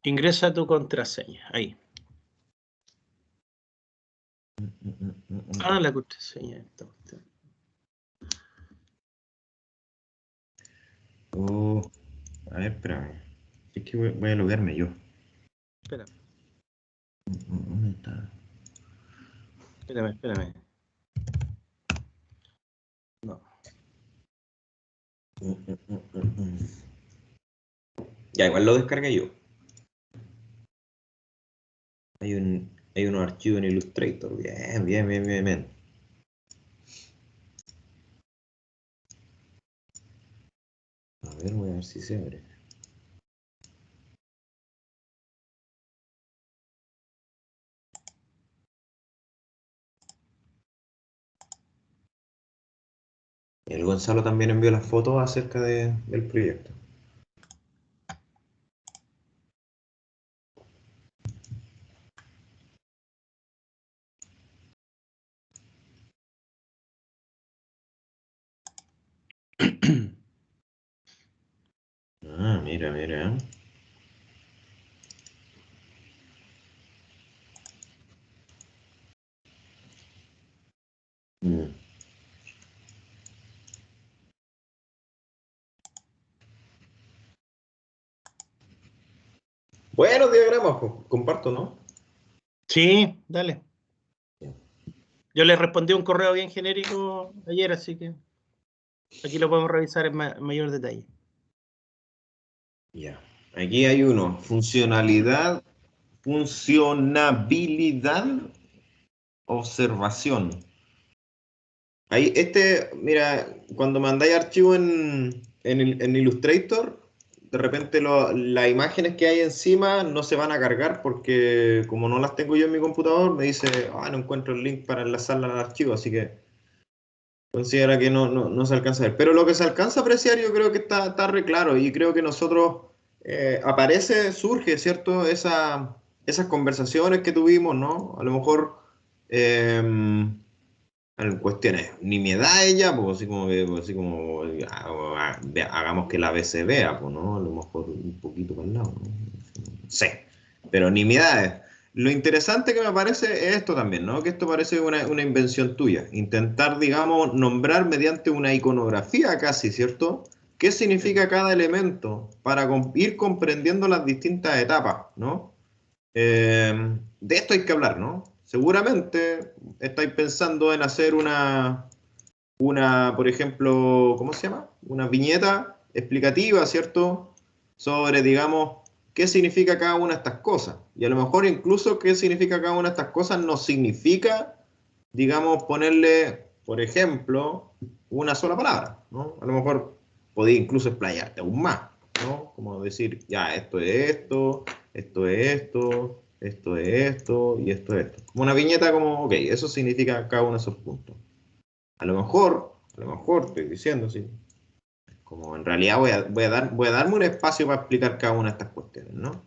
Ingresa tu contraseña, ahí. Ah, la contraseña. Oh, a ver, espérame. Es que voy a loguearme yo. Espera, ¿Dónde está? espérame. No. Ya, igual lo descargué yo. Hay unos archivos en Illustrator. Bien. A ver, voy a ver si se abre. El Gonzalo también envió las fotos acerca del proyecto. Ah, mira. Mm. Buenos diagramas, pues. Comparto, ¿no? Sí, dale. Ya. Yo le respondí un correo bien genérico ayer, así que aquí lo podemos revisar en mayor detalle. Ya. Aquí hay uno. Funcionalidad, observación. Ahí, mira, cuando mandáis archivo en Illustrator, de repente las imágenes que hay encima no se van a cargar porque como no las tengo yo en mi computador, me dice, no encuentro el link para enlazarla al archivo, así que considera que no se alcanza a ver. Pero lo que se alcanza a apreciar yo creo que está re claro y creo que nosotros surge, ¿cierto? Esas conversaciones que tuvimos, ¿no? A lo mejor en cuestiones, nimiedad ella, pues así como hagamos que la B se vea, pues, ¿no? A lo mejor un poquito para el lado, ¿no? Sí, pero nimiedades. Lo interesante que me parece es esto también, ¿no? Que esto parece una invención tuya. Intentar, digamos, nombrar mediante una iconografía casi, ¿cierto? ¿Qué significa cada elemento para ir comprendiendo las distintas etapas, ¿no? De esto hay que hablar, ¿no? Seguramente estáis pensando en hacer por ejemplo, ¿cómo se llama? Una viñeta explicativa, ¿cierto? Sobre, digamos, qué significa cada una de estas cosas. Y a lo mejor incluso qué significa cada una de estas cosas no significa, digamos, ponerle, por ejemplo, una sola palabra, ¿no? A lo mejor podéis incluso explayarte aún más, ¿no? Como decir, ya, esto es esto es esto, esto es esto y esto es esto. Como una viñeta como, ok, eso significa cada uno de esos puntos. A lo mejor estoy diciendo, sí. Como en realidad voy a darme un espacio para explicar cada una de estas cuestiones, ¿no?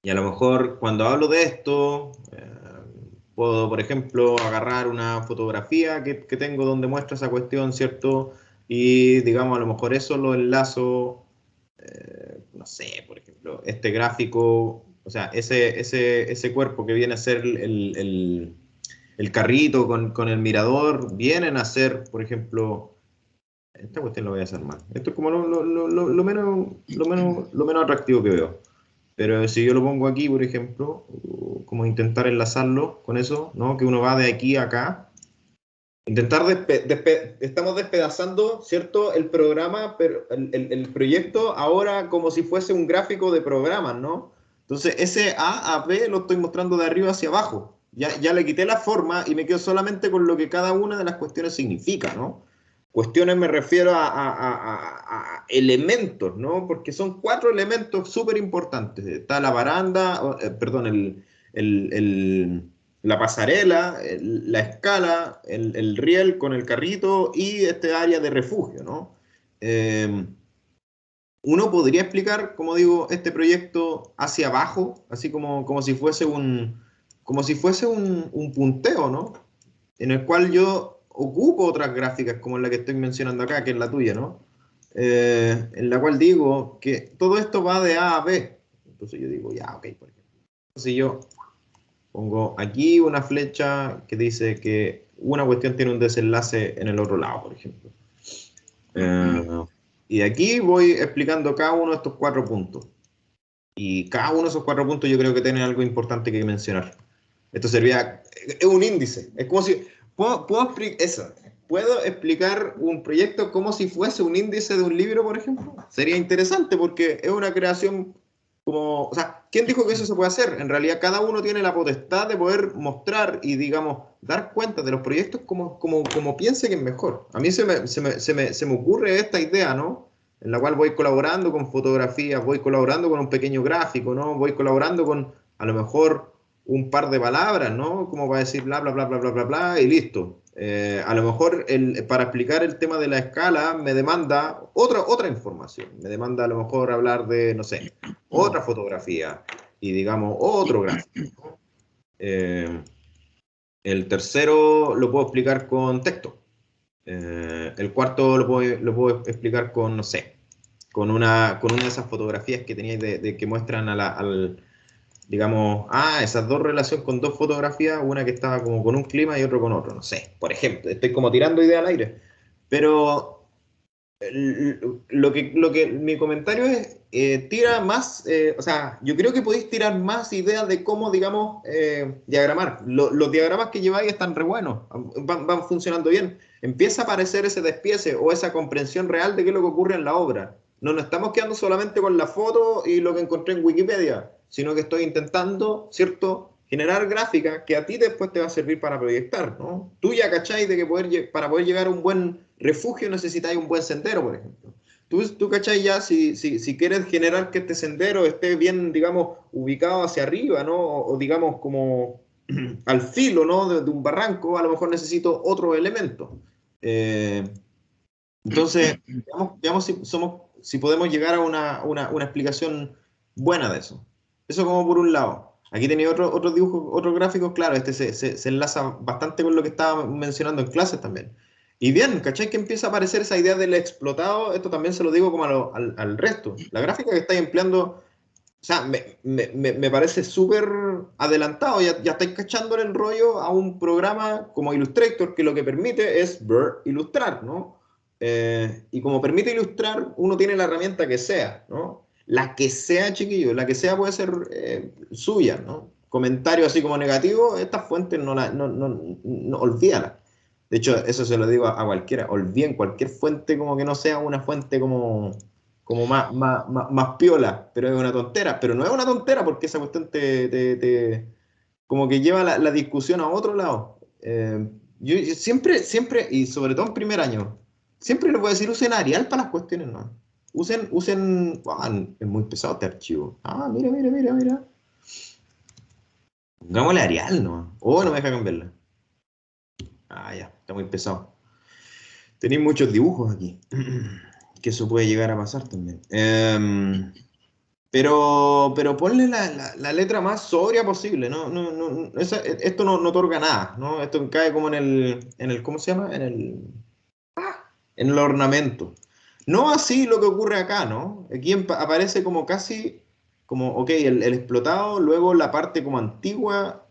Y a lo mejor cuando hablo de esto, puedo, por ejemplo, agarrar una fotografía que tengo donde muestra esa cuestión, ¿cierto? Y, digamos, a lo mejor eso lo enlazo, no sé, por ejemplo, este gráfico, o sea, ese cuerpo que viene a ser el carrito con el mirador, vienen a ser, por ejemplo, esta cuestión lo voy a hacer mal. Esto es como lo menos atractivo que veo. Pero si yo lo pongo aquí, por ejemplo, como intentar enlazarlo con eso, ¿no? Que uno va de aquí a acá. Intentar estamos despedazando, ¿cierto? El programa, pero el proyecto ahora como si fuese un gráfico de programas, ¿no? Entonces ese A B lo estoy mostrando de arriba hacia abajo. Ya le quité la forma y me quedo solamente con lo que cada una de las cuestiones significa, ¿no? Cuestiones me refiero a elementos, ¿no? Porque son 4 elementos súper importantes. Está la baranda, perdón, la pasarela, la escala, el riel con el carrito y este área de refugio, ¿no? Uno podría explicar, como digo, este proyecto hacia abajo, así como si fuese un punteo, ¿no? En el cual yo ocupo otras gráficas como la que estoy mencionando acá, que es la tuya, ¿no? En la cual digo que todo esto va de A a B. Entonces yo digo, ya, ok, por ejemplo. Entonces yo pongo aquí una flecha que dice que una cuestión tiene un desenlace en el otro lado, por ejemplo. Y de aquí voy explicando cada uno de estos 4 puntos. Y cada uno de esos 4 puntos yo creo que tiene algo importante que mencionar. Esto servía, es un índice. Es como si, ¿puedo explicar un proyecto como si fuese un índice de un libro, por ejemplo? Sería interesante porque es una creación como, o sea, ¿quién dijo que eso se puede hacer? En realidad cada uno tiene la potestad de poder mostrar y, digamos, dar cuenta de los proyectos como piense que es mejor. A mí se me ocurre esta idea, ¿no? En la cual voy colaborando con fotografías, voy colaborando con un pequeño gráfico, ¿no? Voy colaborando con, a lo mejor, un par de palabras, ¿no? Como para decir bla, bla, bla, bla, bla, bla, bla, y listo. A lo mejor para explicar el tema de la escala me demanda otra información. Me demanda a lo mejor hablar de, no sé, otra fotografía y, digamos, otro gráfico, ¿no? El tercero lo puedo explicar con texto. El cuarto lo puedo explicar con, no sé, con una de esas fotografías que teníais que muestran digamos, esas dos relaciones con 2 fotografías, una que estaba como con un clima y otro con otro, no sé, por ejemplo, estoy como tirando ideas al aire, pero lo que mi comentario es, tira más, o sea, yo creo que podéis tirar más ideas de cómo, digamos, diagramar. Los diagramas que lleváis están re buenos, van funcionando bien. Empieza a aparecer ese despiece o esa comprensión real de qué es lo que ocurre en la obra. No nos estamos quedando solamente con la foto y lo que encontré en Wikipedia, sino que estoy intentando, ¿cierto?, generar gráfica que a ti después te va a servir para proyectar, ¿no? Tú ya cacháis de que para poder llegar a un buen refugio necesitáis un buen sendero, por ejemplo. Tú cacháis ya si quieres generar que este sendero esté bien, digamos, ubicado hacia arriba, ¿no? O digamos como al filo, ¿no? De un barranco, a lo mejor necesito otro elemento. Entonces, veamos si podemos llegar a una explicación buena de eso. Eso como por un lado. Aquí tenía otro dibujo, otro gráfico, claro, este se enlaza bastante con lo que estaba mencionando en clases también. Y bien, ¿cachai? Que empieza a aparecer esa idea del explotado, esto también se lo digo como al resto. La gráfica que estáis empleando, o sea, me parece súper adelantado, ya estáis cachándole el rollo a un programa como Illustrator que lo que permite es ilustrar, ¿no? Y como permite ilustrar, uno tiene la herramienta que sea, ¿no? La que sea, chiquillo, la que sea puede ser suya, ¿no? Comentario así como negativo, estas fuentes no olvídala. De hecho, eso se lo digo a cualquiera, olviden cualquier fuente como que no sea una fuente como más piola, pero es una tontera. Pero no es una tontera porque esa cuestión como que lleva la discusión a otro lado. Yo siempre, y sobre todo en primer año, siempre les voy a decir, usen Arial para las cuestiones, ¿no? Es muy pesado este archivo. Mira. Pongámosle Arial, ¿no? Oh, no me deja cambiarla. Ah, ya, está muy pesado. Tenéis muchos dibujos aquí. Que eso puede llegar a pasar también. Pero ponle la letra más sobria posible, ¿no? Esto no otorga nada, ¿no? Esto cae como en el ¿cómo se llama? En el ornamento. No así lo que ocurre acá, ¿no? Aquí aparece como casi, como, ok, el explotado, luego la parte como antigua,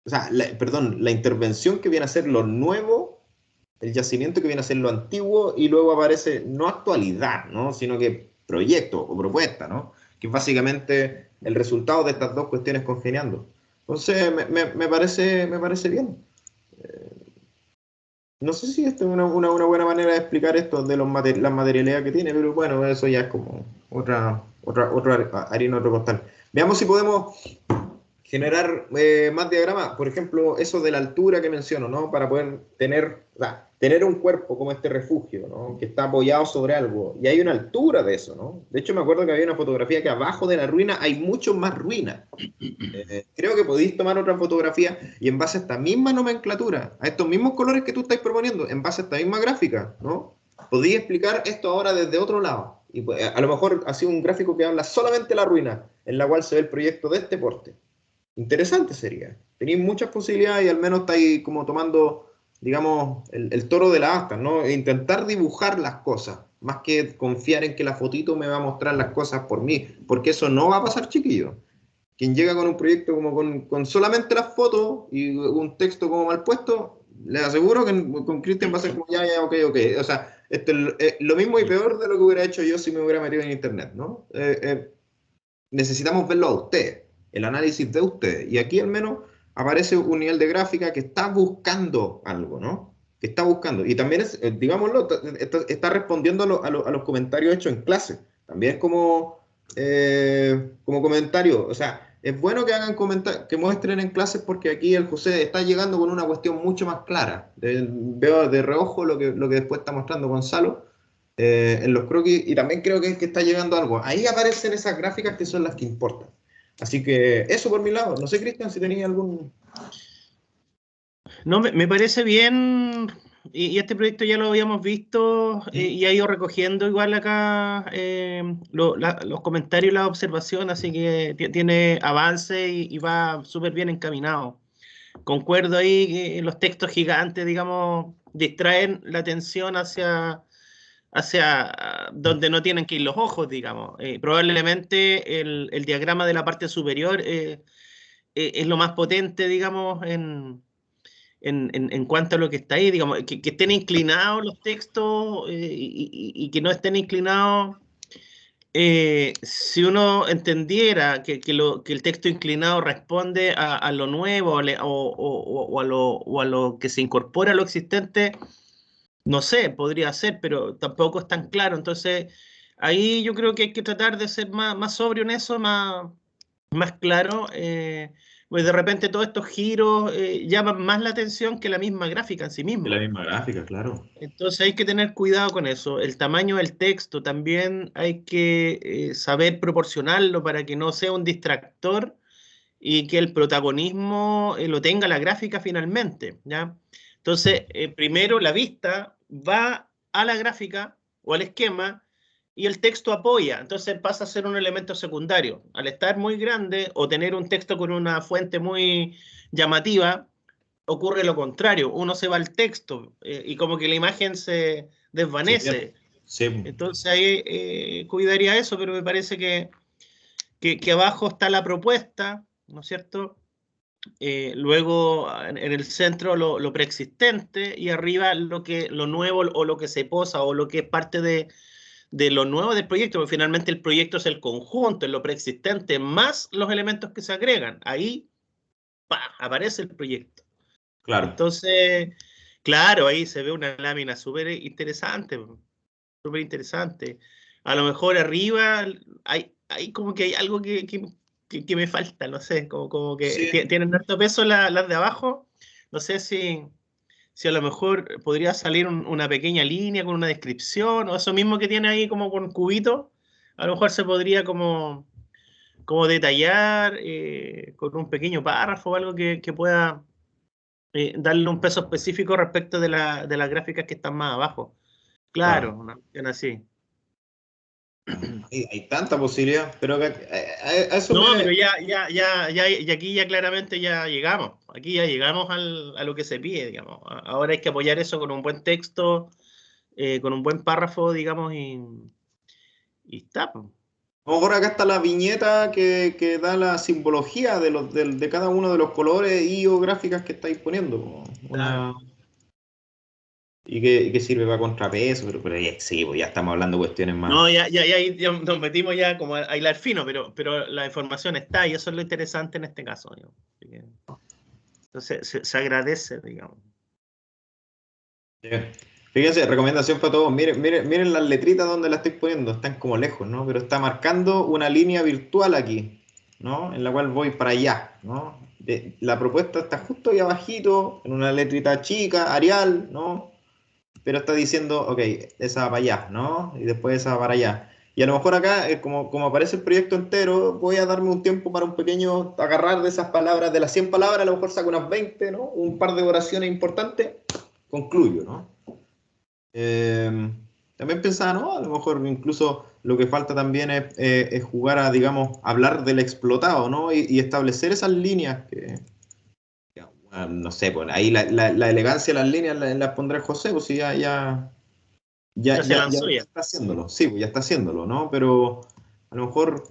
o sea, perdón, la intervención que viene a ser lo nuevo, el yacimiento que viene a ser lo antiguo, y luego aparece no actualidad, ¿no? Sino que proyecto o propuesta, ¿no? Que es básicamente el resultado de estas dos cuestiones congeniando. Entonces, me parece bien. No sé si esta es una buena manera de explicar esto de las materialidades que tiene, pero bueno, eso ya es como otra harina, otro costal. Veamos si podemos generar más diagramas. Por ejemplo, eso de la altura que menciono, ¿no? Para poder tener un cuerpo como este refugio, ¿no? Que está apoyado sobre algo. Y hay una altura de eso, ¿no? De hecho, me acuerdo que había una fotografía que abajo de la ruina hay mucho más ruinas. Creo que podéis tomar otra fotografía y en base a esta misma nomenclatura, a estos mismos colores que tú estás proponiendo, en base a esta misma gráfica, ¿no? Podéis explicar esto ahora desde otro lado. Y pues, a lo mejor ha sido un gráfico que habla solamente de la ruina, en la cual se ve el proyecto de este porte. Interesante sería. Tenéis muchas posibilidades y al menos estáis como tomando, digamos, el toro de la asta, ¿no? E intentar dibujar las cosas, más que confiar en que la fotito me va a mostrar las cosas por mí, porque eso no va a pasar, chiquillo. Quien llega con un proyecto como con solamente las fotos y un texto como mal puesto, les aseguro que con Cristian va a ser como ya, ok. O sea, esto es lo mismo y peor de lo que hubiera hecho yo si me hubiera metido en internet, ¿no? Necesitamos verlo a usted, el análisis de usted. Y aquí al menos aparece un nivel de gráfica que está buscando algo, ¿no? Que está buscando. Y también es, digámoslo, está respondiendo a los comentarios hechos en clase. También es como comentario. O sea, es bueno que hagan que muestren en clases porque aquí el José está llegando con una cuestión mucho más clara. Veo de reojo lo que después está mostrando Gonzalo en los croquis y también creo que está llegando algo. Ahí aparecen esas gráficas que son las que importan. Así que eso por mi lado. No sé, Cristian, si tenías algún... No, me parece bien, y este proyecto ya lo habíamos visto y ha ido recogiendo igual acá los comentarios y las observaciones, así que tiene avance y va súper bien encaminado. Concuerdo ahí que los textos gigantes, digamos, distraen la atención hacia donde no tienen que ir los ojos, digamos. Probablemente el diagrama de la parte superior es lo más potente, digamos, en cuanto a lo que está ahí, digamos, que estén inclinados los textos y que no estén inclinados. Si uno entendiera que el texto inclinado responde a lo nuevo o a lo que se incorpora a lo existente, no sé, podría ser, pero tampoco es tan claro. Entonces, ahí yo creo que hay que tratar de ser más sobrio en eso, más claro. Pues de repente todos estos giros llaman más la atención que la misma gráfica en sí De la misma. misma gráfica, claro. Entonces hay que tener cuidado con eso. El tamaño del texto también hay que saber proporcionarlo para que no sea un distractor y que el protagonismo lo tenga la gráfica finalmente, ¿ya? Entonces, primero la vista va a la gráfica o al esquema y el texto apoya, entonces pasa a ser un elemento secundario. Al estar muy grande o tener un texto con una fuente muy llamativa, ocurre lo contrario, uno se va al texto y como que la imagen se desvanece. Sí. Entonces ahí cuidaría eso, pero me parece que abajo está la propuesta, ¿no es cierto? Luego en el centro lo preexistente y arriba lo nuevo o lo que se posa o lo que es parte de lo nuevo del proyecto, porque finalmente el proyecto es el conjunto, es lo preexistente, más los elementos que se agregan. Ahí ¡pah!, aparece el proyecto. Claro. Entonces, claro, ahí se ve una lámina súper interesante, súper interesante. A lo mejor arriba hay como que hay algo que me falta, no sé, como que Sí. tienen harto peso las de abajo. No sé si a lo mejor podría salir una pequeña línea con una descripción o eso mismo que tiene ahí como con cubito. A lo mejor se podría cómo detallar con un pequeño párrafo o algo que pueda darle un peso específico respecto de las gráficas que están más abajo. Claro, una cuestión así. Hay tanta posibilidad, pero a eso No, pero y aquí ya claramente ya llegamos. Aquí ya llegamos a lo que se pide, digamos. Ahora hay que apoyar eso con un buen texto, con un buen párrafo, digamos, y está, pues. A lo mejor acá está la viñeta que da la simbología de cada uno de los colores y o gráficas que estáis poniendo. Claro. Y que sirve para contrapeso, pero sí, pues ya estamos hablando de cuestiones más. No, ya nos metimos ya como a hilar fino, pero la información está y eso es lo interesante en este caso, digamos. Así que, entonces se agradece, digamos. Sí. Fíjense, recomendación para todos. Miren las letritas donde las estoy poniendo, están como lejos, ¿no? Pero está marcando una línea virtual aquí, ¿no? En la cual voy para allá, ¿no? La propuesta está justo ahí abajito, en una letrita chica, Arial, ¿no? Pero está diciendo, ok, esa va para allá, ¿no? Y después esa va para allá. Y a lo mejor acá, como aparece el proyecto entero, voy a darme un tiempo para un pequeño agarrar de esas palabras, de las 100 palabras, a lo mejor saco unas 20, ¿no? Un par de oraciones importantes, concluyo, ¿no? También pensaba, ¿no? A lo mejor incluso lo que falta también es jugar a, digamos, hablar del explotado, ¿no? Y establecer esas líneas que, no sé, pues ahí la elegancia de las líneas las pondrá José, pues si ya Se lanzó ya. está haciéndolo, sí, pues ya está haciéndolo, ¿no? Pero a lo mejor,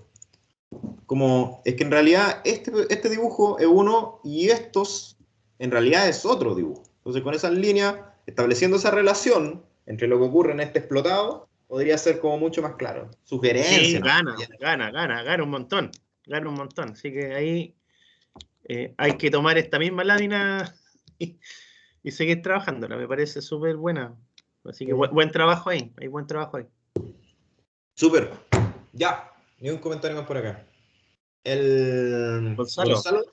como, es que en realidad este dibujo es uno y estos en realidad es otro dibujo. Entonces con esas líneas, estableciendo esa relación entre lo que ocurre en este explotado, podría ser como mucho más claro. Sugerencia. Sí, ¿no? gana un montón. Gana un montón. Así que ahí hay que tomar esta misma lámina y seguir trabajándola. Me parece súper buena. Así que buen trabajo ahí. Hay buen trabajo ahí. Súper. Ya. Ni un comentario más por acá. El Gonzalo.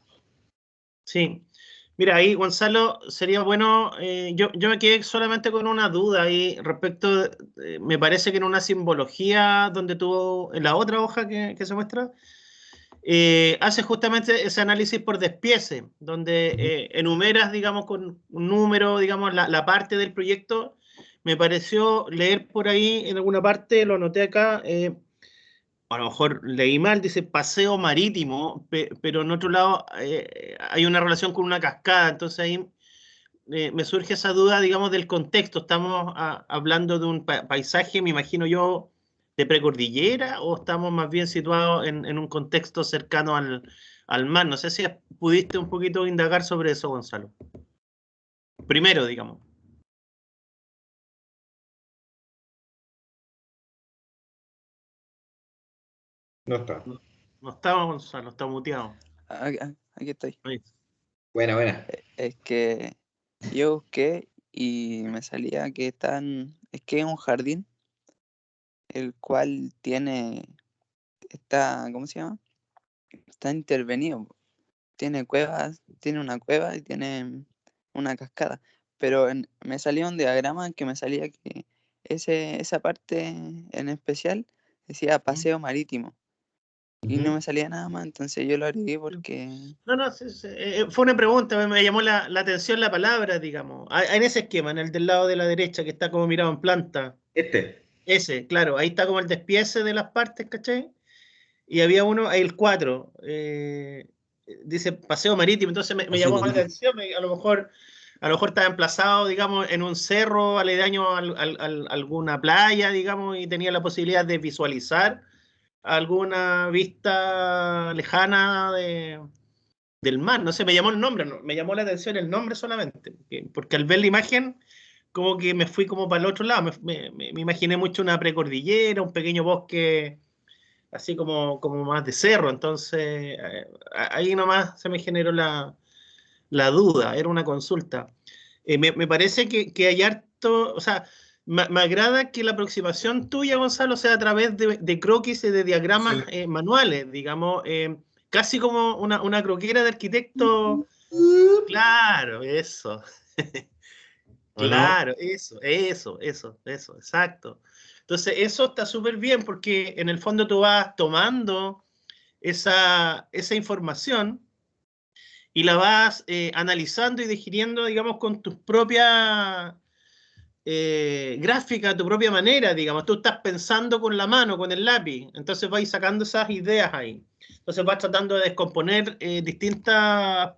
Sí. Mira, ahí, Gonzalo, sería bueno, yo me quedé solamente con una duda ahí respecto, me parece que en una simbología donde tuvo, en la otra hoja que se muestra, hace justamente ese análisis por despiece, donde enumeras, digamos, con un número, digamos, la parte del proyecto. Me pareció leer por ahí en alguna parte, lo anoté acá, a lo mejor leí mal, dice paseo marítimo, pero en otro lado hay una relación con una cascada, entonces ahí me surge esa duda, digamos, del contexto. ¿Estamos hablando de un paisaje, me imagino yo, de precordillera o estamos más bien situados en un contexto cercano al mar? No sé si pudiste un poquito indagar sobre eso, Gonzalo. Primero, digamos. No está. No estaba, Gonzalo, está muteado. Aquí estoy. Ahí. Buena. Es que yo busqué y me salía que es que es un jardín el cual ¿cómo se llama? Está intervenido. Tiene cuevas, tiene una cueva y tiene una cascada. Pero me salía un diagrama que me salía que esa parte en especial decía paseo marítimo. Y no me salía nada más, entonces yo lo agregué porque... No, fue una pregunta, me llamó la atención la palabra, digamos. En ese esquema, en el del lado de la derecha, que está como mirado en planta. Ese, claro, ahí está como el despiece de las partes, ¿cachai? Y había uno, ahí el 4, dice paseo marítimo, entonces me llamó la atención, a lo mejor estaba emplazado, digamos, en un cerro aledaño a alguna playa, digamos, y tenía la posibilidad de visualizar alguna vista lejana del mar. No sé, me llamó el nombre, no, me llamó la atención el nombre solamente, porque al ver la imagen, como que me fui como para el otro lado, me imaginé mucho una precordillera, un pequeño bosque así como más de cerro, entonces ahí nomás se me generó la duda, era una consulta. Me parece que hay harto, o sea, me agrada que la aproximación tuya, Gonzalo, sea a través de croquis y de diagramas manuales, digamos, casi como una croquera de arquitecto. Claro, eso. Claro, eso, exacto. Entonces, eso está súper bien porque en el fondo tú vas tomando esa información y la vas analizando y digiriendo, digamos, con tus propias gráficas, tu propia manera, digamos. Tú estás pensando con la mano, con el lápiz, entonces vais sacando esas ideas ahí. Entonces vas tratando de descomponer distintas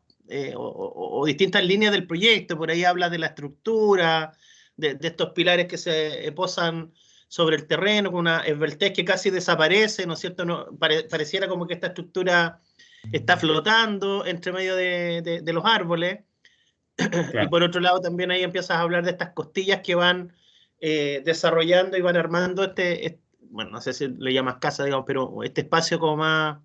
distintas líneas del proyecto. Por ahí hablas de la estructura, de estos pilares que se posan sobre el terreno, con una esbeltez que casi desaparece, ¿no es cierto? Pareciera como que esta estructura está flotando entre medio de los árboles. Claro. Y por otro lado también ahí empiezas a hablar de estas costillas que van desarrollando y van armando bueno, no sé si le llamas casa, digamos, pero este espacio como más,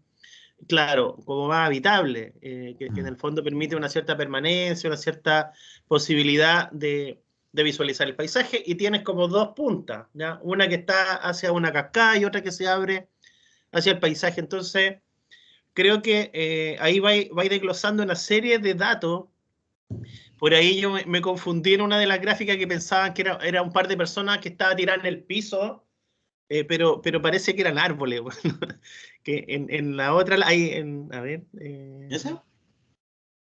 claro, como más habitable, que en el fondo permite una cierta permanencia, una cierta posibilidad de visualizar el paisaje, y tienes como dos puntas, ¿ya? Una que está hacia una cascada y otra que se abre hacia el paisaje. Entonces, creo que ahí vais desglosando una serie de datos. Por ahí yo me confundí en una de las gráficas que pensaban que era un par de personas que estaban tiradas en el piso, pero parece que eran árboles. Bueno, que en la otra, a ver. ¿Esa?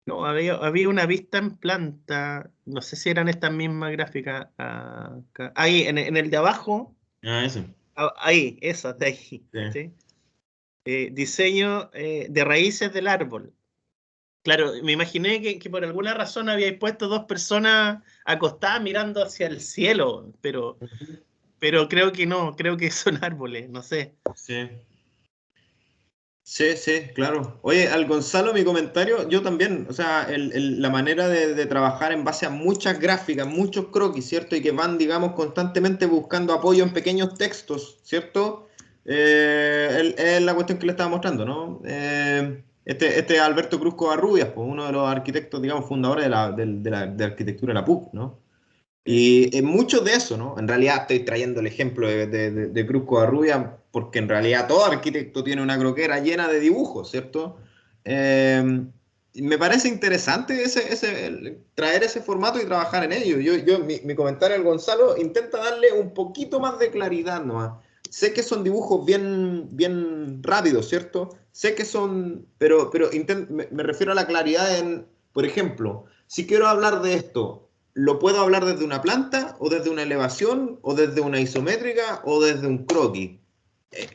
No, había una vista en planta. No sé si eran estas mismas gráficas. Acá. Ahí, en el de abajo. Ah, ese. Ahí, esas de ahí. Sí. ¿Sí? Diseño de raíces del árbol. Claro, me imaginé que por alguna razón habíais puesto dos personas acostadas mirando hacia el cielo, pero creo que no, creo que son árboles, no sé. Sí. Sí, sí, claro. Oye, al Gonzalo, mi comentario, yo también, o sea, la manera de trabajar en base a muchas gráficas, muchos croquis, ¿cierto? Y que van, digamos, constantemente buscando apoyo en pequeños textos, ¿cierto? Es la cuestión que le estaba mostrando, ¿no? Este Alberto Cruz Covarrubias, pues, uno de los arquitectos, digamos, fundadores de arquitectura de la PUC, ¿no? Y mucho de eso, ¿no? En realidad estoy trayendo el ejemplo de Cruz Covarrubias porque en realidad todo arquitecto tiene una croquera llena de dibujos, ¿cierto? Me parece interesante traer ese formato y trabajar en ello. Mi comentario al Gonzalo intenta darle un poquito más de claridad nomás. Sé que son dibujos bien rápidos, ¿cierto? Sé que son, pero me refiero a la claridad por ejemplo, si quiero hablar de esto, ¿lo puedo hablar desde una planta, o desde una elevación, o desde una isométrica, o desde un croquis?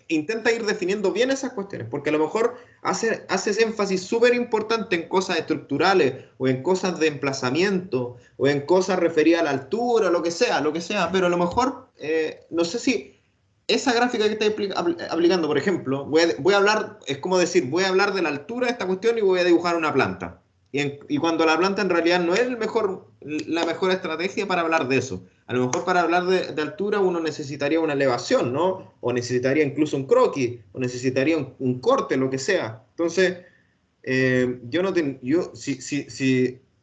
Intenta ir definiendo bien esas cuestiones, porque a lo mejor haces énfasis súper importante en cosas estructurales, o en cosas de emplazamiento, o en cosas referidas a la altura, lo que sea, pero a lo mejor, no sé si esa gráfica que estoy aplicando, por ejemplo, voy a hablar, es como decir, voy a hablar de la altura de esta cuestión y voy a dibujar una planta. Y cuando la planta en realidad no es la mejor estrategia para hablar de eso. A lo mejor para hablar de altura uno necesitaría una elevación, ¿no? O necesitaría incluso un croquis, o necesitaría un corte, lo que sea. Entonces, yo no tengo...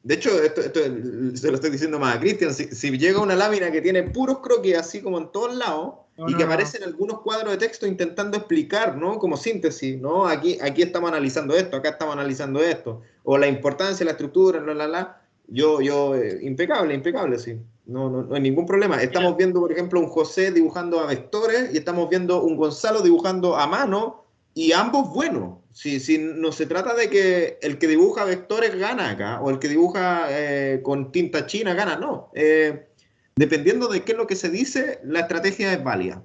De hecho, esto se lo estoy diciendo más a Cristian. Si llega una lámina que tiene puros croquis así como en todos lados, y que aparecen algunos cuadros de texto intentando explicar, ¿no? Como síntesis, ¿no? Aquí estamos analizando esto, acá estamos analizando esto, o la importancia de la estructura, impecable, sí. No hay ningún problema. Estamos viendo, por ejemplo, un José dibujando a vectores, y estamos viendo un Gonzalo dibujando a mano, y ambos buenos. Si no se trata de que el que dibuja vectores gana acá, o el que dibuja con tinta china gana, no. Dependiendo de qué es lo que se dice, la estrategia es válida.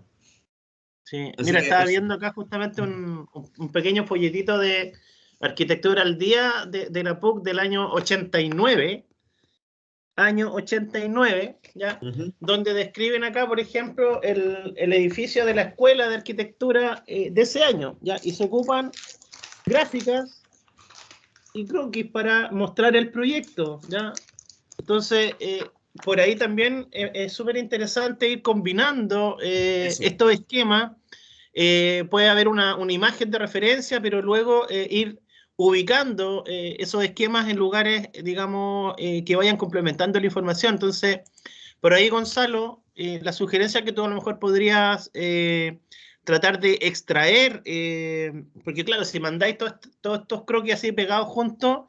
Sí, mira, estaba viendo acá justamente un pequeño folletito de Arquitectura al Día de la PUC del año 89, ¿ya? Donde describen acá, por ejemplo, el edificio de la Escuela de Arquitectura de ese año, ¿ya? Y se ocupan gráficas y croquis para mostrar el proyecto, ¿ya? Entonces, por ahí también es súper interesante ir combinando estos esquemas. Puede haber una imagen de referencia, pero luego ir ubicando esos esquemas en lugares, digamos, que vayan complementando la información. Entonces, por ahí, Gonzalo, la sugerencia que tú a lo mejor podrías tratar de extraer, porque claro, si mandáis todos estos croquis así pegados juntos,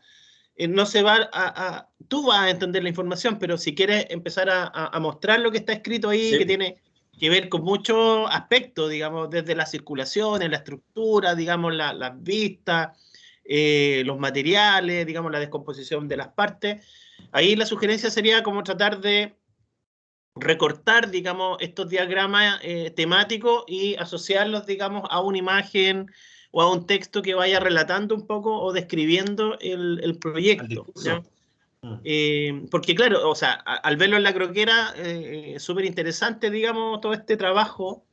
no se va tú vas a entender la información, pero si quieres empezar a mostrar lo que está escrito ahí, Sí. que tiene que ver con muchos aspectos, digamos, desde la circulación, la estructura, digamos, las vistas, los materiales, digamos, la descomposición de las partes. Ahí la sugerencia sería como tratar de recortar, digamos, estos diagramas temáticos y asociarlos, digamos, a una imagen o a un texto que vaya relatando un poco o describiendo el proyecto, ¿ya? Porque claro, o sea, al verlo en la croquera, es súper interesante, digamos, todo este trabajo.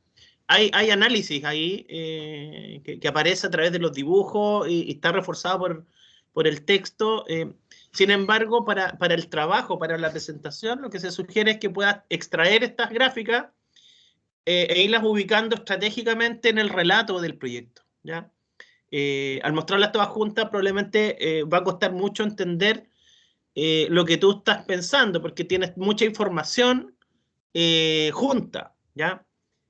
Hay análisis ahí que aparece a través de los dibujos y está reforzado por el texto. Sin embargo, para el trabajo, para la presentación, lo que se sugiere es que puedas extraer estas gráficas e irlas ubicando estratégicamente en el relato del proyecto, ¿ya? Al mostrarlas todas juntas, probablemente va a costar mucho entender lo que tú estás pensando, porque tienes mucha información junta, ¿ya?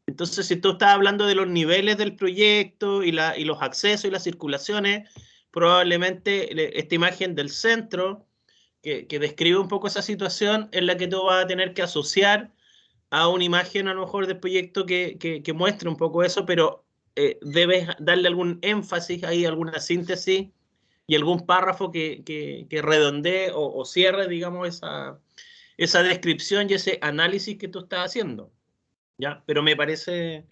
Entonces, si tú estás hablando de los niveles del proyecto y los accesos y las circulaciones, probablemente esta imagen del centro, que describe un poco esa situación, es la que tú vas a tener que asociar a una imagen a lo mejor del proyecto que muestre un poco eso, pero debes darle algún énfasis ahí, alguna síntesis y algún párrafo que redondee o cierre, digamos, esa descripción y ese análisis que tú estás haciendo, ¿ya? Pero me parece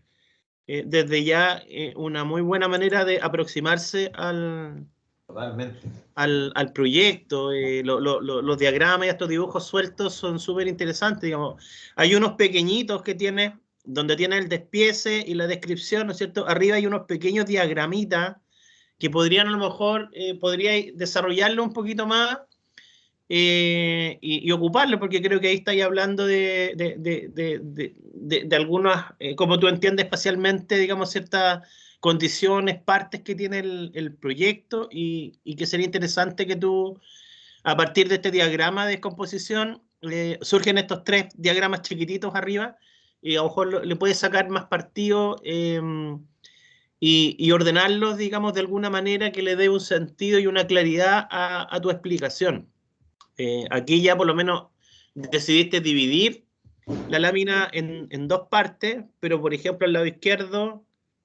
desde ya una muy buena manera de aproximarse Totalmente. al proyecto. Los diagramas y estos dibujos sueltos son súper interesantes, digamos. Hay unos pequeñitos que tiene, donde tiene el despiece y la descripción, ¿no es cierto? Arriba hay unos pequeños diagramitas que podrían a lo mejor, podría desarrollarlo un poquito más y ocuparlo, porque creo que ahí estáis hablando de algunas, como tú entiendes espacialmente, digamos, ciertas condiciones, partes que tiene el proyecto y que sería interesante que tú, a partir de este diagrama de descomposición, surgen estos 3 diagramas chiquititos arriba y a lo mejor le puedes sacar más partido y ordenarlos, digamos, de alguna manera que le dé un sentido y una claridad a tu explicación. Aquí ya por lo menos decidiste dividir la lámina en 2 partes, pero por ejemplo al lado izquierdo,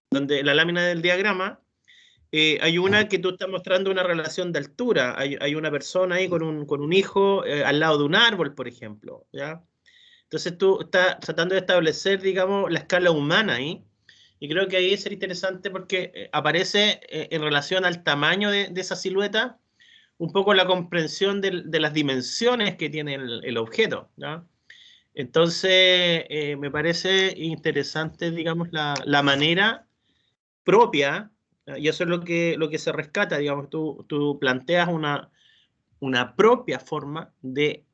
donde la lámina del diagrama, hay una que tú estás mostrando una relación de altura. Hay una persona ahí con un hijo al lado de un árbol, por ejemplo, ¿ya? Entonces tú estás tratando de establecer, digamos, la escala humana ahí. Y creo que ahí sería interesante porque aparece en relación al tamaño de esa silueta un poco la comprensión de las dimensiones que tiene el objeto, ¿ya? Entonces, me parece interesante, digamos, la manera propia, y eso es lo que se rescata, digamos, tú planteas una propia forma de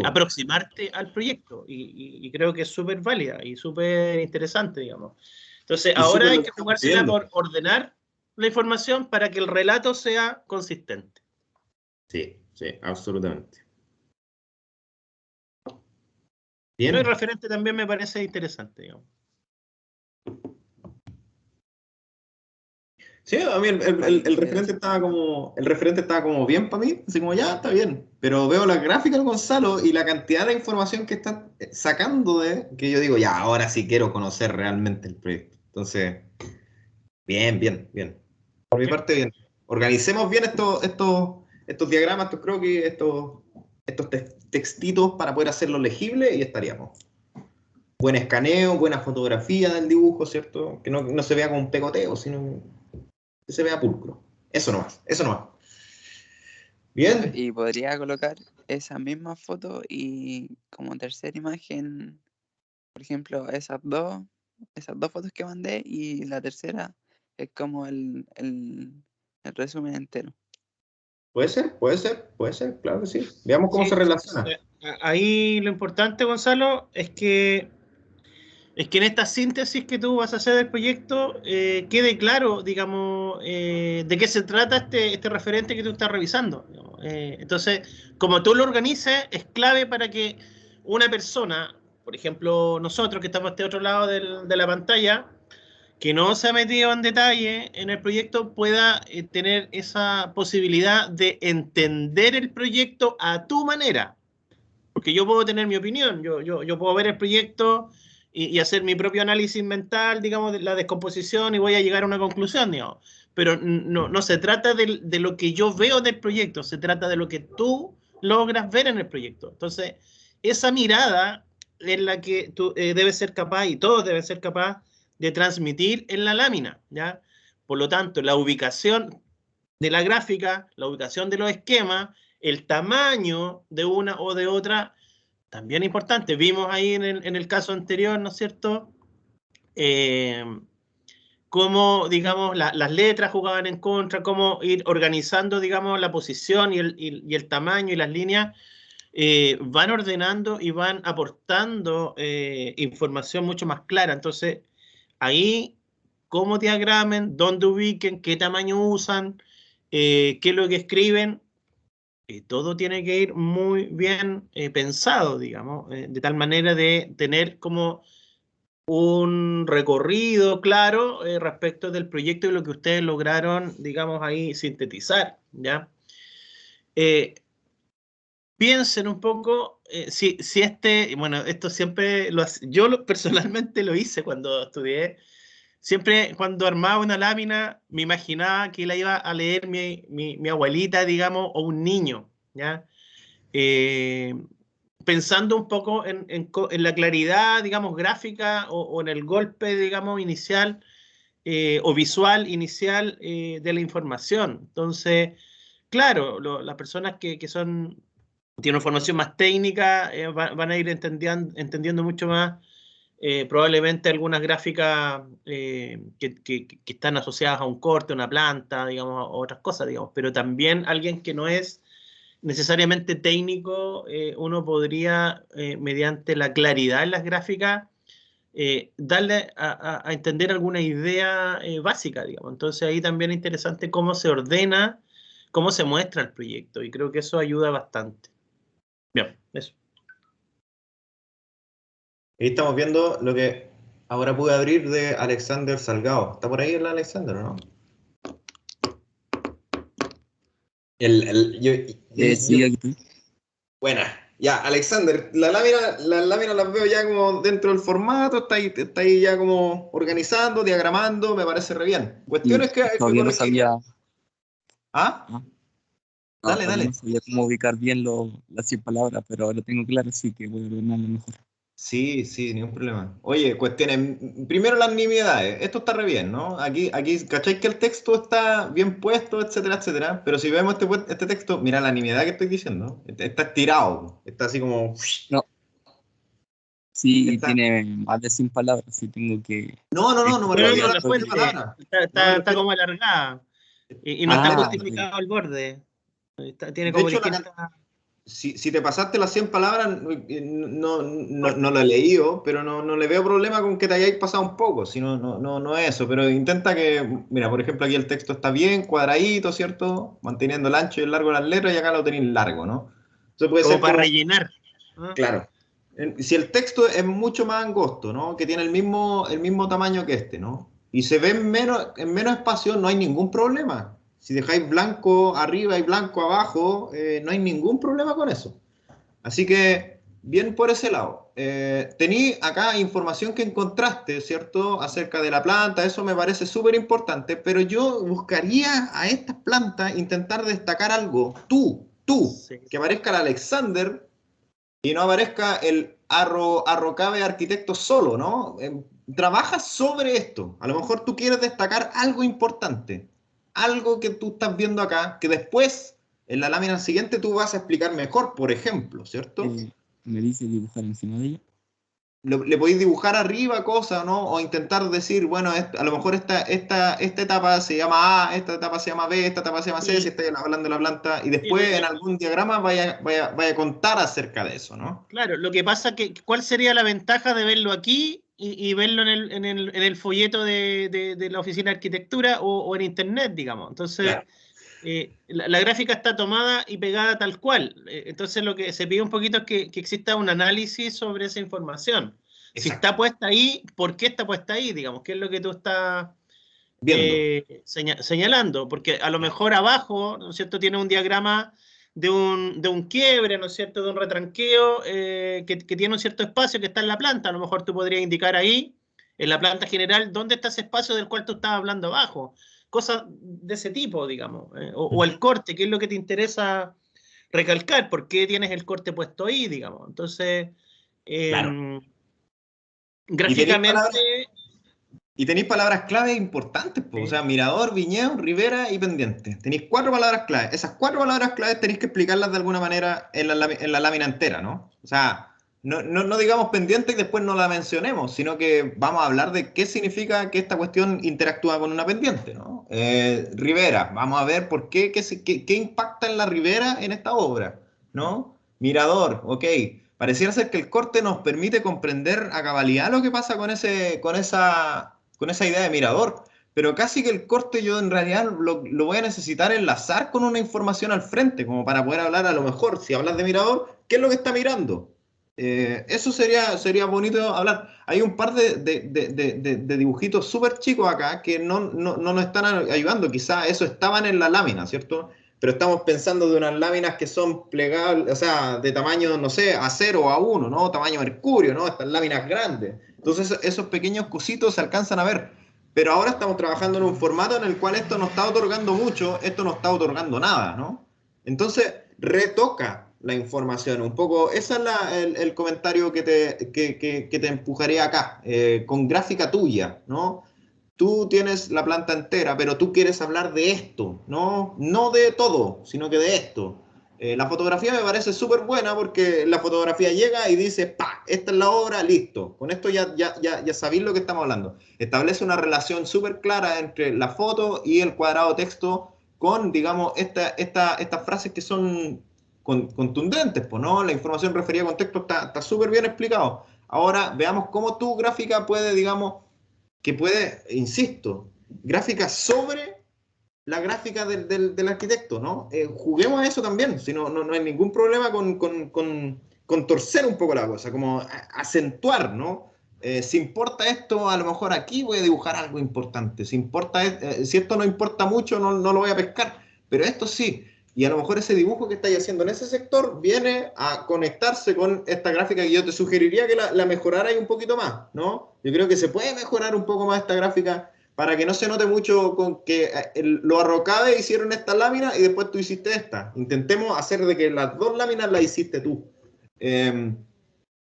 aproximarte al proyecto, y creo que es súper válida y súper interesante, digamos. Entonces, ahora hay que jugársela por ordenar la información para que el relato sea consistente. Sí, sí, absolutamente. Bien. El referente también me parece interesante, digamos. Sí, a mí el referente estaba como bien para mí, así como ya, está bien, pero veo la gráfica del Gonzalo y la cantidad de información que está sacando que yo digo, ya, ahora sí quiero conocer realmente el proyecto. Entonces, bien. Por mi parte, bien. Organicemos bien estos diagramas, estos croquis, estos textitos para poder hacerlo legible y estaríamos. Buen escaneo, buena fotografía del dibujo, ¿cierto? Que no se vea como un pegoteo, sino que se vea pulcro. Eso nomás. Bien. Y podría colocar esa misma foto y como tercera imagen, por ejemplo, esas dos fotos que mandé y la tercera es como el resumen entero. Puede ser, claro que sí. Veamos cómo se relaciona. Ahí lo importante, Gonzalo, es que en esta síntesis que tú vas a hacer del proyecto quede claro, digamos, de qué se trata este referente que tú estás revisando. Entonces, como tú lo organices, es clave para que una persona, por ejemplo, nosotros que estamos a este otro lado de la pantalla, que no se ha metido en detalle en el proyecto, pueda tener esa posibilidad de entender el proyecto a tu manera. Porque yo puedo tener mi opinión, yo puedo ver el proyecto y hacer mi propio análisis mental, digamos, de la descomposición y voy a llegar a una conclusión, digamos. Pero no se trata de lo que yo veo del proyecto, se trata de lo que tú logras ver en el proyecto. Entonces, esa mirada es la que tú debes ser capaz, y todos deben ser capaz de transmitir en la lámina, ¿ya? Por lo tanto, la ubicación de la gráfica, la ubicación de los esquemas, el tamaño de una o de otra, también importante. Vimos ahí en el caso anterior, ¿no es cierto? Cómo, digamos, las letras jugaban en contra, cómo ir organizando, digamos, la posición y el tamaño y las líneas, van ordenando y van aportando información mucho más clara. Entonces, ahí, cómo diagramen, dónde ubiquen, qué tamaño usan, qué es lo que escriben, todo tiene que ir muy bien pensado, digamos, de tal manera de tener como un recorrido claro respecto del proyecto y lo que ustedes lograron, digamos, ahí sintetizar, ¿ya? Piensen un poco, si bueno, esto siempre personalmente lo hice cuando estudié, siempre cuando armaba una lámina me imaginaba que la iba a leer mi abuelita, digamos, o un niño, ¿ya? Pensando un poco en la claridad, digamos, gráfica o en el golpe, digamos, inicial o visual inicial de la información. Entonces, claro, las personas que tienen una formación más técnica van a ir entendiendo mucho más probablemente algunas gráficas que están asociadas a un corte, a una planta, digamos, a otras cosas, digamos, pero también alguien que no es necesariamente técnico, uno podría, mediante la claridad en las gráficas, darle a entender alguna idea básica, digamos. Entonces ahí también es interesante cómo se ordena, cómo se muestra el proyecto, y creo que eso ayuda bastante. Bien, eso. Ahí estamos viendo lo que ahora pude abrir de Alexander Salgado. ¿Está por ahí el Alexander o no? Sí, aquí estoy. Buena. Ya, Alexander, las láminas las veo ya como dentro del formato, está ahí ya como organizando, diagramando, me parece re bien. Cuestiones que hay que Todavía no corregir. sabía, ¿Ah? Dale, todavía dale. no sabía cómo ubicar bien las 100 palabras, pero ahora tengo claro, así que voy a ordenarlo mejor. Sí, ningún problema. Oye, cuestiones, primero las nimiedades, esto está re bien, ¿no? Aquí, ¿cachai que el texto está bien puesto, etcétera, etcétera? Pero si vemos este texto, mira la nimiedad que estoy diciendo, está estirado, está así como... No, sí, Está... tiene más de 100 palabras, sí tengo que... No me refiero a La las 100 fuente palabras. está como alargada y no está Ah, justificado el borde. Tiene de como hecho, distintas... si te pasaste las 100 palabras, no lo he leído, pero no le veo problema con que te hayáis pasado un poco, si no es eso, pero intenta que, mira, por ejemplo, aquí el texto está bien, cuadradito, ¿cierto? Manteniendo el ancho y el largo de las letras, y acá lo tenéis largo, ¿no? Entonces puede como ser para como, rellenar. ¿No? claro, si el texto es mucho más angosto, ¿no? Que tiene el mismo tamaño que este, ¿no? Y se ve en menos espacio, no hay ningún problema. Si dejáis blanco arriba y blanco abajo, no hay ningún problema con eso. Así que, bien por ese lado. Tení acá información que encontraste, ¿cierto? Acerca de la planta, eso me parece súper importante, pero yo buscaría a estas plantas intentar destacar algo. Tú, Sí. que aparezca el Alexander y no aparezca el Arrocabe arquitecto solo, ¿no? Trabaja sobre esto. A lo mejor tú quieres destacar algo importante, algo que tú estás viendo acá, que después, en la lámina siguiente, tú vas a explicar mejor, por ejemplo, ¿cierto? Me dice dibujar encima de ella. Le podéis dibujar arriba cosas, ¿no? O intentar decir, bueno, a lo mejor esta etapa se llama A, esta etapa se llama B, esta etapa se llama C, Sí. si estáis hablando de la planta, y después en algún diagrama vaya a contar acerca de eso, ¿no? Claro, lo que pasa que, ¿cuál sería la ventaja de verlo aquí y verlo en el folleto de la oficina de arquitectura o en internet, digamos? Entonces, Claro. La gráfica está tomada y pegada tal cual. Entonces, lo que se pide un poquito es que exista un análisis sobre esa información. Si Exacto. está puesta ahí, ¿por qué está puesta ahí? Digamos, ¿qué es lo que tú estás Viendo. señalando? Porque a lo mejor abajo, ¿no es cierto?, tiene un diagrama de un quiebre, ¿no es cierto?, de un retranqueo que tiene un cierto espacio que está en la planta. A lo mejor tú podrías indicar ahí, en la planta general, dónde está ese espacio del cual tú estabas hablando abajo. Cosas de ese tipo, digamos. O el corte, ¿qué es lo que te interesa recalcar? ¿Por qué tienes el corte puesto ahí, digamos? Entonces, Claro. gráficamente... Y tenéis palabras clave importantes, pues, o sea, mirador, viñedo, ribera y pendiente. Tenéis 4 palabras clave. Esas 4 palabras clave tenéis que explicarlas de alguna manera en la lámina entera, ¿no? O sea, no digamos pendiente y después no la mencionemos, sino que vamos a hablar de qué significa que esta cuestión interactúa con una pendiente, ¿no? Ribera, vamos a ver por qué impacta en la ribera en esta obra, ¿no? Mirador, ok. Pareciera ser que el corte nos permite comprender a cabalidad lo que pasa con esa idea de mirador, pero casi que el corte yo en realidad lo voy a necesitar enlazar con una información al frente, como para poder hablar a lo mejor, si hablas de mirador, ¿qué es lo que está mirando? Eso sería bonito hablar. Hay un par de dibujitos súper chicos acá que no nos están ayudando, quizás eso estaban en la lámina, ¿cierto? Pero estamos pensando de unas láminas que son plegables, o sea, de tamaño, no sé, A0 o A1, ¿no? Tamaño mercurio, ¿no? Estas láminas grandes. Entonces, esos pequeños cositos se alcanzan a ver. Pero ahora estamos trabajando en un formato en el cual esto no está otorgando mucho, esto no está otorgando nada, ¿no? Entonces, retoca la información un poco. Ese es el comentario que te empujaría acá, con gráfica tuya, ¿no? Tú tienes la planta entera, pero tú quieres hablar de esto, ¿no? No de todo, sino que de esto. La fotografía me parece súper buena porque la fotografía llega y dice, ¡pa! Esta es la obra, listo. Con esto ya sabéis lo que estamos hablando. Establece una relación súper clara entre la foto y el cuadrado texto con, digamos, estas frases que son contundentes, pues, ¿no? La información referida a contexto está súper bien explicado. Ahora veamos cómo tu gráfica puede, digamos, que puede, insisto, gráfica sobre la gráfica del arquitecto, ¿no? Juguemos a eso también, si no hay ningún problema con torcer un poco la cosa, como acentuar, ¿no? Si importa esto, a lo mejor aquí voy a dibujar algo importante. Si esto no importa mucho, no lo voy a pescar, pero esto sí. Y a lo mejor ese dibujo que estáis haciendo en ese sector viene a conectarse con esta gráfica que yo te sugeriría que la mejorarais un poquito más, ¿no? Yo creo que se puede mejorar un poco más esta gráfica para que no se note mucho con que los Arrocabe hicieron esta lámina y después tú hiciste esta. Intentemos hacer de que las 2 láminas las hiciste tú.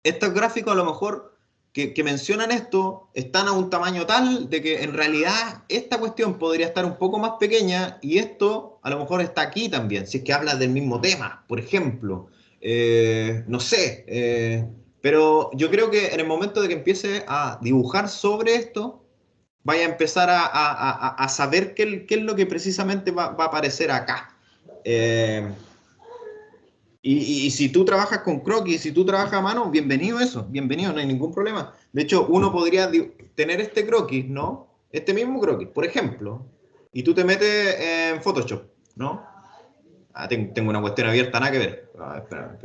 Estos gráficos a lo mejor que mencionan esto están a un tamaño tal de que en realidad esta cuestión podría estar un poco más pequeña y esto a lo mejor está aquí también, si es que hablas del mismo tema, por ejemplo. No sé, pero yo creo que en el momento de que empiece a dibujar sobre esto, vaya a empezar a saber qué es lo que precisamente va a aparecer acá. Y si tú trabajas con croquis, si tú trabajas a mano, bienvenido eso, bienvenido, no hay ningún problema. De hecho, uno podría tener este croquis, ¿no? Este mismo croquis, por ejemplo, y tú te metes en Photoshop, ¿no? Tengo una cuestión abierta, nada que ver. Espérame.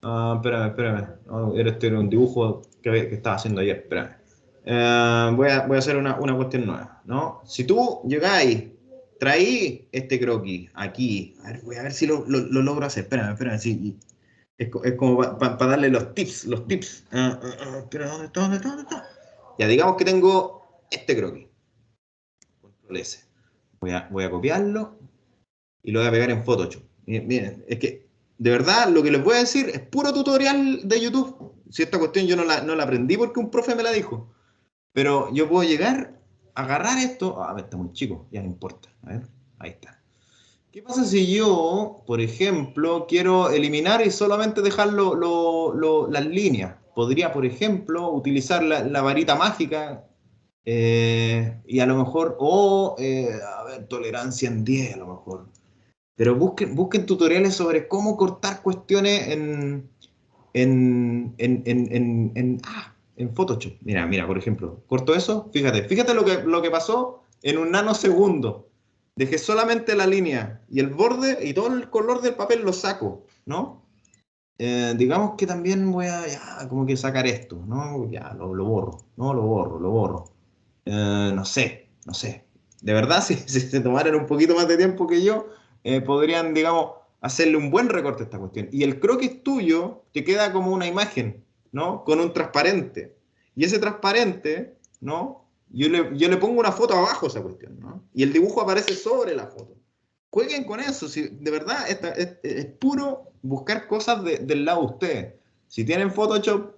No, este era un dibujo que estaba haciendo ayer, espérame. Voy a hacer una cuestión nueva, ¿no? Si tú llegáis, traí este croquis aquí, a ver, voy a ver si lo logro hacer, espérame, sí, es como para darle los tips, espera, ¿dónde está? Ya, digamos que tengo este croquis, control S, voy a copiarlo y lo voy a pegar en Photoshop. Miren, es que, de verdad, lo que les voy a decir es puro tutorial de YouTube. Si esta cuestión yo no la aprendí porque un profe me la dijo. Pero yo puedo llegar, agarrar esto. A ver, está muy chico, ya no importa. A ver, ahí está. ¿Qué pasa si yo, por ejemplo, quiero eliminar y solamente dejar las líneas? Podría, por ejemplo, utilizar la varita mágica y a lo mejor, a ver, tolerancia en 10 a lo mejor. Pero busquen tutoriales sobre cómo cortar cuestiones en Photoshop. Mira, por ejemplo, corto eso, fíjate lo que pasó en un nanosegundo. Dejé solamente la línea y el borde y todo el color del papel lo saco, ¿no? Digamos que también voy a ya, como que sacar esto, ¿no? Ya, lo borro, ¿no? Lo borro. No sé. De verdad, si se tomaran un poquito más de tiempo que yo, podrían, digamos, hacerle un buen recorte a esta cuestión. Y el croquis tuyo te queda como una imagen, ¿no? Con un transparente. Y ese transparente, ¿no? Yo le pongo una foto abajo a esa cuestión, ¿no? Y el dibujo aparece sobre la foto. Jueguen con eso, si de verdad es puro buscar cosas del lado de ustedes. Si tienen Photoshop,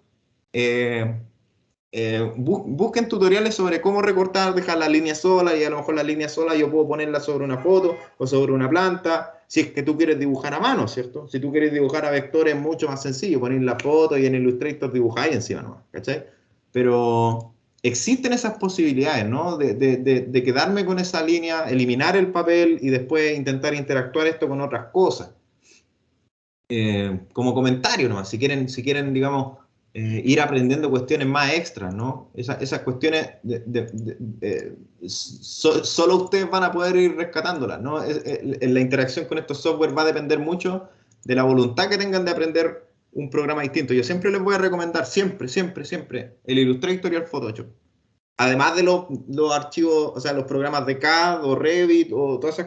busquen tutoriales sobre cómo recortar, dejar la línea sola, y a lo mejor la línea sola yo puedo ponerla sobre una foto o sobre una planta, si es que tú quieres dibujar a mano, ¿cierto? Si tú quieres dibujar a vectores es mucho más sencillo, poner la foto y en Illustrator dibujáis encima nomás, ¿cachai? Pero existen esas posibilidades, ¿no? De quedarme con esa línea, eliminar el papel y después intentar interactuar esto con otras cosas. Como comentario nomás, si quieren digamos, ir aprendiendo cuestiones más extras, ¿no? Esas cuestiones solo ustedes van a poder ir rescatándolas, ¿no? La interacción con estos software va a depender mucho de la voluntad que tengan de aprender un programa distinto. Yo siempre les voy a recomendar, siempre, el Illustrator y el Photoshop. Además de los archivos, o sea, los programas de CAD o Revit o todos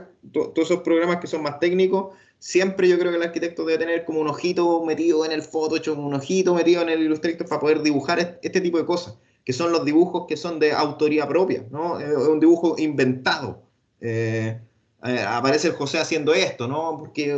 esos programas que son más técnicos, siempre yo creo que el arquitecto debe tener como un ojito metido en el Photoshop, un ojito metido en el Illustrator para poder dibujar este tipo de cosas, que son los dibujos que son de autoría propia, ¿no? Es un dibujo inventado. Aparece el José haciendo esto, ¿no? Porque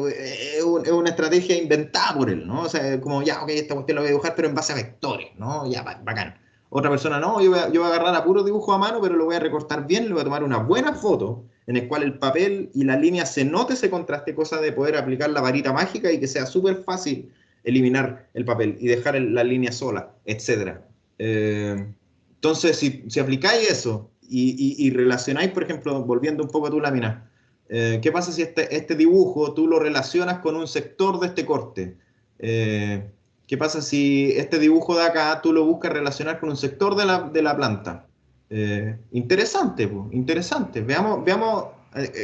es una estrategia inventada por él, ¿no? O sea, como ya, ok, esta cuestión la voy a dibujar, pero en base a vectores, ¿no? Ya, bacán. Otra persona, no, yo voy a agarrar a puro dibujo a mano, pero lo voy a recortar bien, le voy a tomar una buena foto en el cual el papel y la línea se note ese contraste, cosa de poder aplicar la varita mágica y que sea súper fácil eliminar el papel y dejar la línea sola, etc. Entonces, si aplicáis eso y relacionáis, por ejemplo, volviendo un poco a tu lámina, ¿qué pasa si este dibujo tú lo relacionas con un sector de este corte? ¿Qué pasa si este dibujo de acá tú lo buscas relacionar con un sector de la planta? Interesante, pues, interesante. Veamos,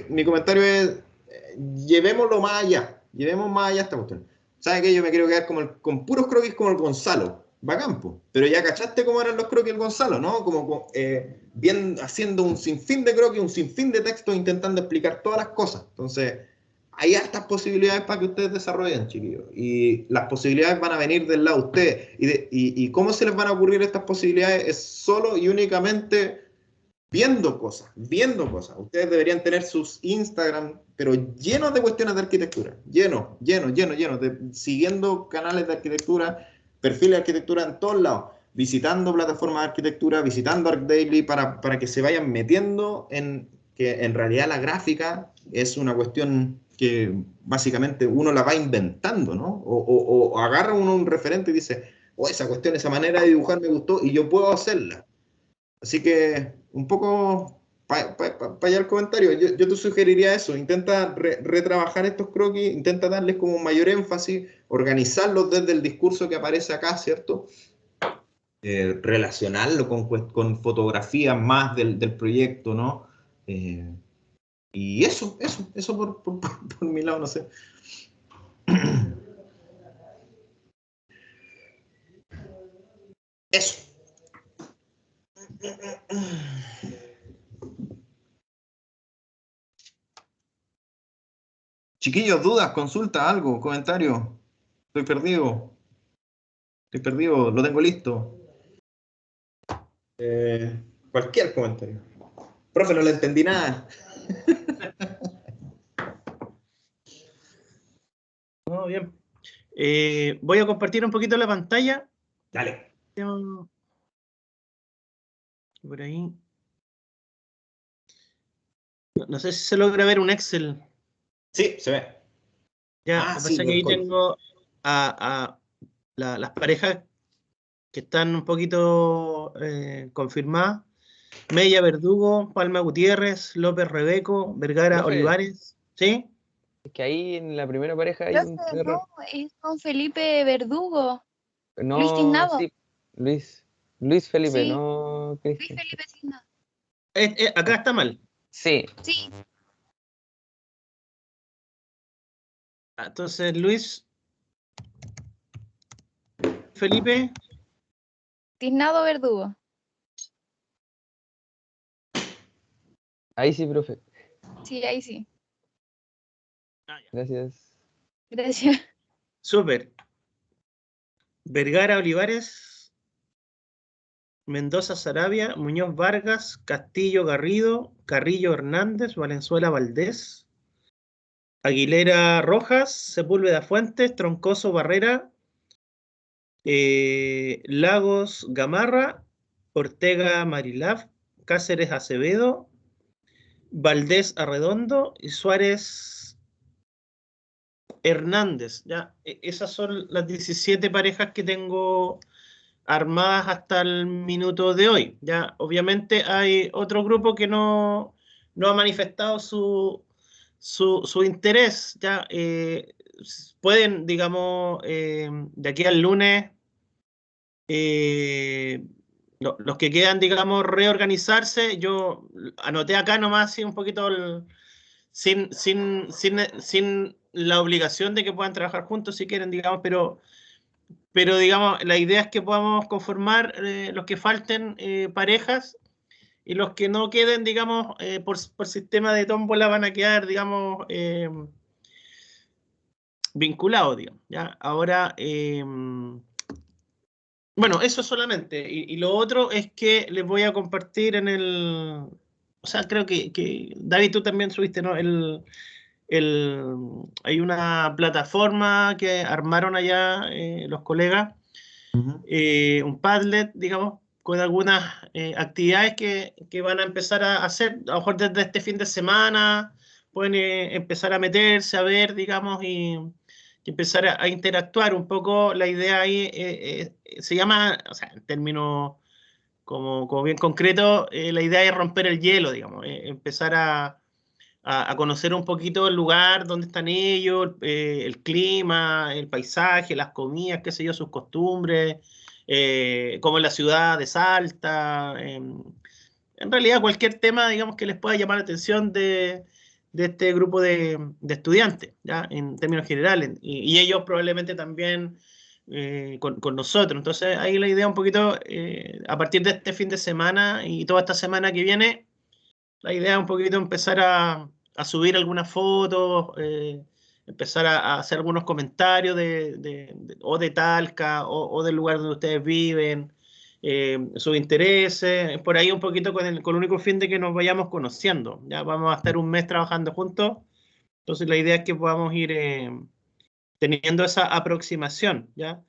mi comentario es, llevémoslo más allá, llevemos más allá esta cuestión. ¿Sabes qué? Yo me quiero quedar con puros croquis como el Gonzalo, bacán, pues. Pero ya cachaste cómo eran los croquis el Gonzalo, ¿no? Bien haciendo un sinfín de croquis, un sinfín de textos, intentando explicar todas las cosas. Entonces, hay hartas posibilidades para que ustedes desarrollen, chiquillos. Y las posibilidades van a venir del lado de ustedes. Y cómo se les van a ocurrir estas posibilidades es solo y únicamente viendo cosas, viendo cosas. Ustedes deberían tener sus Instagram, pero llenos de cuestiones de arquitectura. Llenos, siguiendo canales de arquitectura, perfiles de arquitectura en todos lados. Visitando plataformas de arquitectura, visitando ArcDaily para que se vayan metiendo en que en realidad la gráfica es una cuestión que básicamente uno la va inventando, ¿no? O agarra uno un referente y dice, oh, esa cuestión, esa manera de dibujar me gustó y yo puedo hacerla. Así que un poco para allá el comentario, yo te sugeriría eso, intenta retrabajar estos croquis, intenta darles como un mayor énfasis, organizarlos desde el discurso que aparece acá, ¿cierto? Relacionarlo con fotografías más del proyecto, ¿no? Y eso por mi lado, no sé. Eso. Chiquillos, dudas, consulta, algo, comentario. Estoy perdido, lo tengo listo. Cualquier comentario. Profe, no le entendí nada. Todo bien. Voy a compartir un poquito la pantalla. Dale. Por ahí. No sé si se logra ver un Excel. Sí, se ve. Ya, Ah, lo que sí, pasa es que ahí tengo a las parejas que están un poquito confirmadas. Mella Verdugo, Palma Gutiérrez, López Rebeco, Vergara Profe, Olivares. ¿Sí? es que ahí en la primera pareja hay un Profe, error. no, es con Felipe Verdugo. Luis No, Tiznado. sí, Luis Felipe, Sí, no Luis Cristian. Felipe Tiznado. Acá está mal. Sí, Sí, Entonces, Luis Felipe. Tiznado Verdugo. ahí sí, profe. Sí, ahí sí. Gracias. Gracias. Súper. Vergara Olivares, Mendoza Sarabia, Muñoz Vargas, Castillo Garrido, Carrillo Hernández, Valenzuela Valdés, Aguilera Rojas, Sepúlveda Fuentes, Troncoso Barrera, Lagos Gamarra, Ortega Marilaf, Cáceres Acevedo, Valdés Arredondo y Suárez Hernández. ¿Ya? Esas son las 17 parejas que tengo armadas hasta el minuto de hoy. ¿Ya? Obviamente hay otro grupo que no ha manifestado su interés. ¿Ya? Pueden, digamos, de aquí al lunes, los que quedan, digamos, reorganizarse. Yo anoté acá nomás un poquito sin la obligación de que puedan trabajar juntos si quieren, digamos, pero digamos, la idea es que podamos conformar los que falten parejas, y los que no queden, digamos, por sistema de tómbola van a quedar, digamos, vinculados, digamos, ¿ya? Ahora, bueno, eso solamente. Y lo otro es que les voy a compartir en el... O sea, creo que David, tú también subiste, ¿no? Hay una plataforma que armaron allá los colegas, un Padlet, digamos, con algunas actividades que van a empezar a hacer, a lo mejor desde este fin de semana, pueden empezar a meterse, a ver, digamos, y empezar a interactuar un poco. La idea ahí se llama, o sea, en términos como bien concretos, la idea es romper el hielo, digamos, empezar a conocer un poquito el lugar donde están ellos, el clima, el paisaje, las comidas, qué sé yo, sus costumbres, cómo es la ciudad de Salta, en realidad cualquier tema, digamos, que les pueda llamar la atención de este grupo de estudiantes, ¿ya? En términos generales, y ellos probablemente también con nosotros. Entonces ahí la idea un poquito, a partir de este fin de semana y toda esta semana que viene, la idea es un poquito empezar a subir algunas fotos, empezar a hacer algunos comentarios o de Talca o del lugar donde ustedes viven, sus intereses, por ahí un poquito con el único fin de que nos vayamos conociendo. Ya vamos a estar un mes trabajando juntos, entonces la idea es que podamos ir teniendo esa aproximación, ¿ya?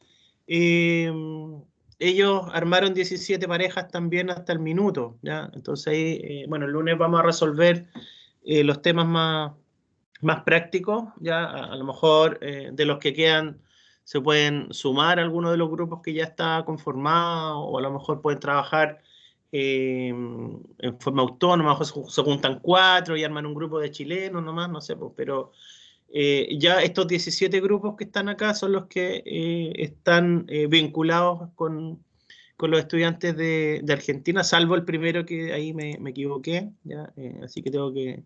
Ellos armaron 17 parejas también hasta el minuto, ¿ya? Entonces ahí, bueno, el lunes vamos a resolver los temas más prácticos, ¿ya? A lo mejor de los que quedan se pueden sumar a alguno de los grupos que ya está conformado, o a lo mejor pueden trabajar en forma autónoma, a lo mejor se juntan 4 y arman un grupo de chilenos nomás, no sé, pues, pero ya estos 17 grupos que están acá son los que están vinculados con los estudiantes de Argentina, salvo el primero que ahí me equivoqué, ¿ya? Así que tengo que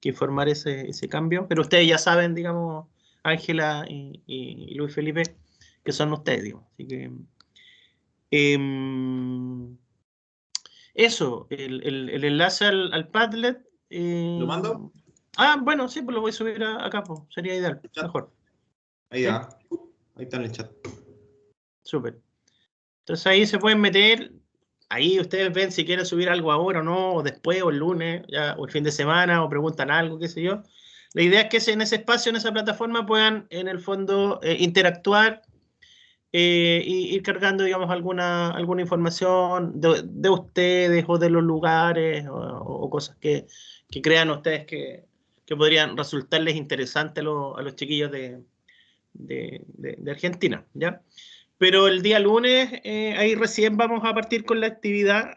informar ese cambio. Pero ustedes ya saben, digamos, Ángela y Luis Felipe, que son ustedes, digamos. Así que eso, el enlace al Padlet. ¿Lo mando? Bueno, sí, pues lo voy a subir acá, pues, sería ideal, mejor. Ahí ¿Sí? Ahí está en el chat. Súper. Entonces ahí se pueden meter, ahí ustedes ven si quieren subir algo ahora o no, o después, o el lunes, ya, o el fin de semana, o preguntan algo, qué sé yo. La idea es que en ese espacio, en esa plataforma, puedan en el fondo interactuar y ir cargando, digamos, alguna información de ustedes o de los lugares o cosas que crean ustedes que podrían resultarles interesantes a los chiquillos de Argentina, ¿ya? Pero el día lunes, ahí recién vamos a partir con la actividad,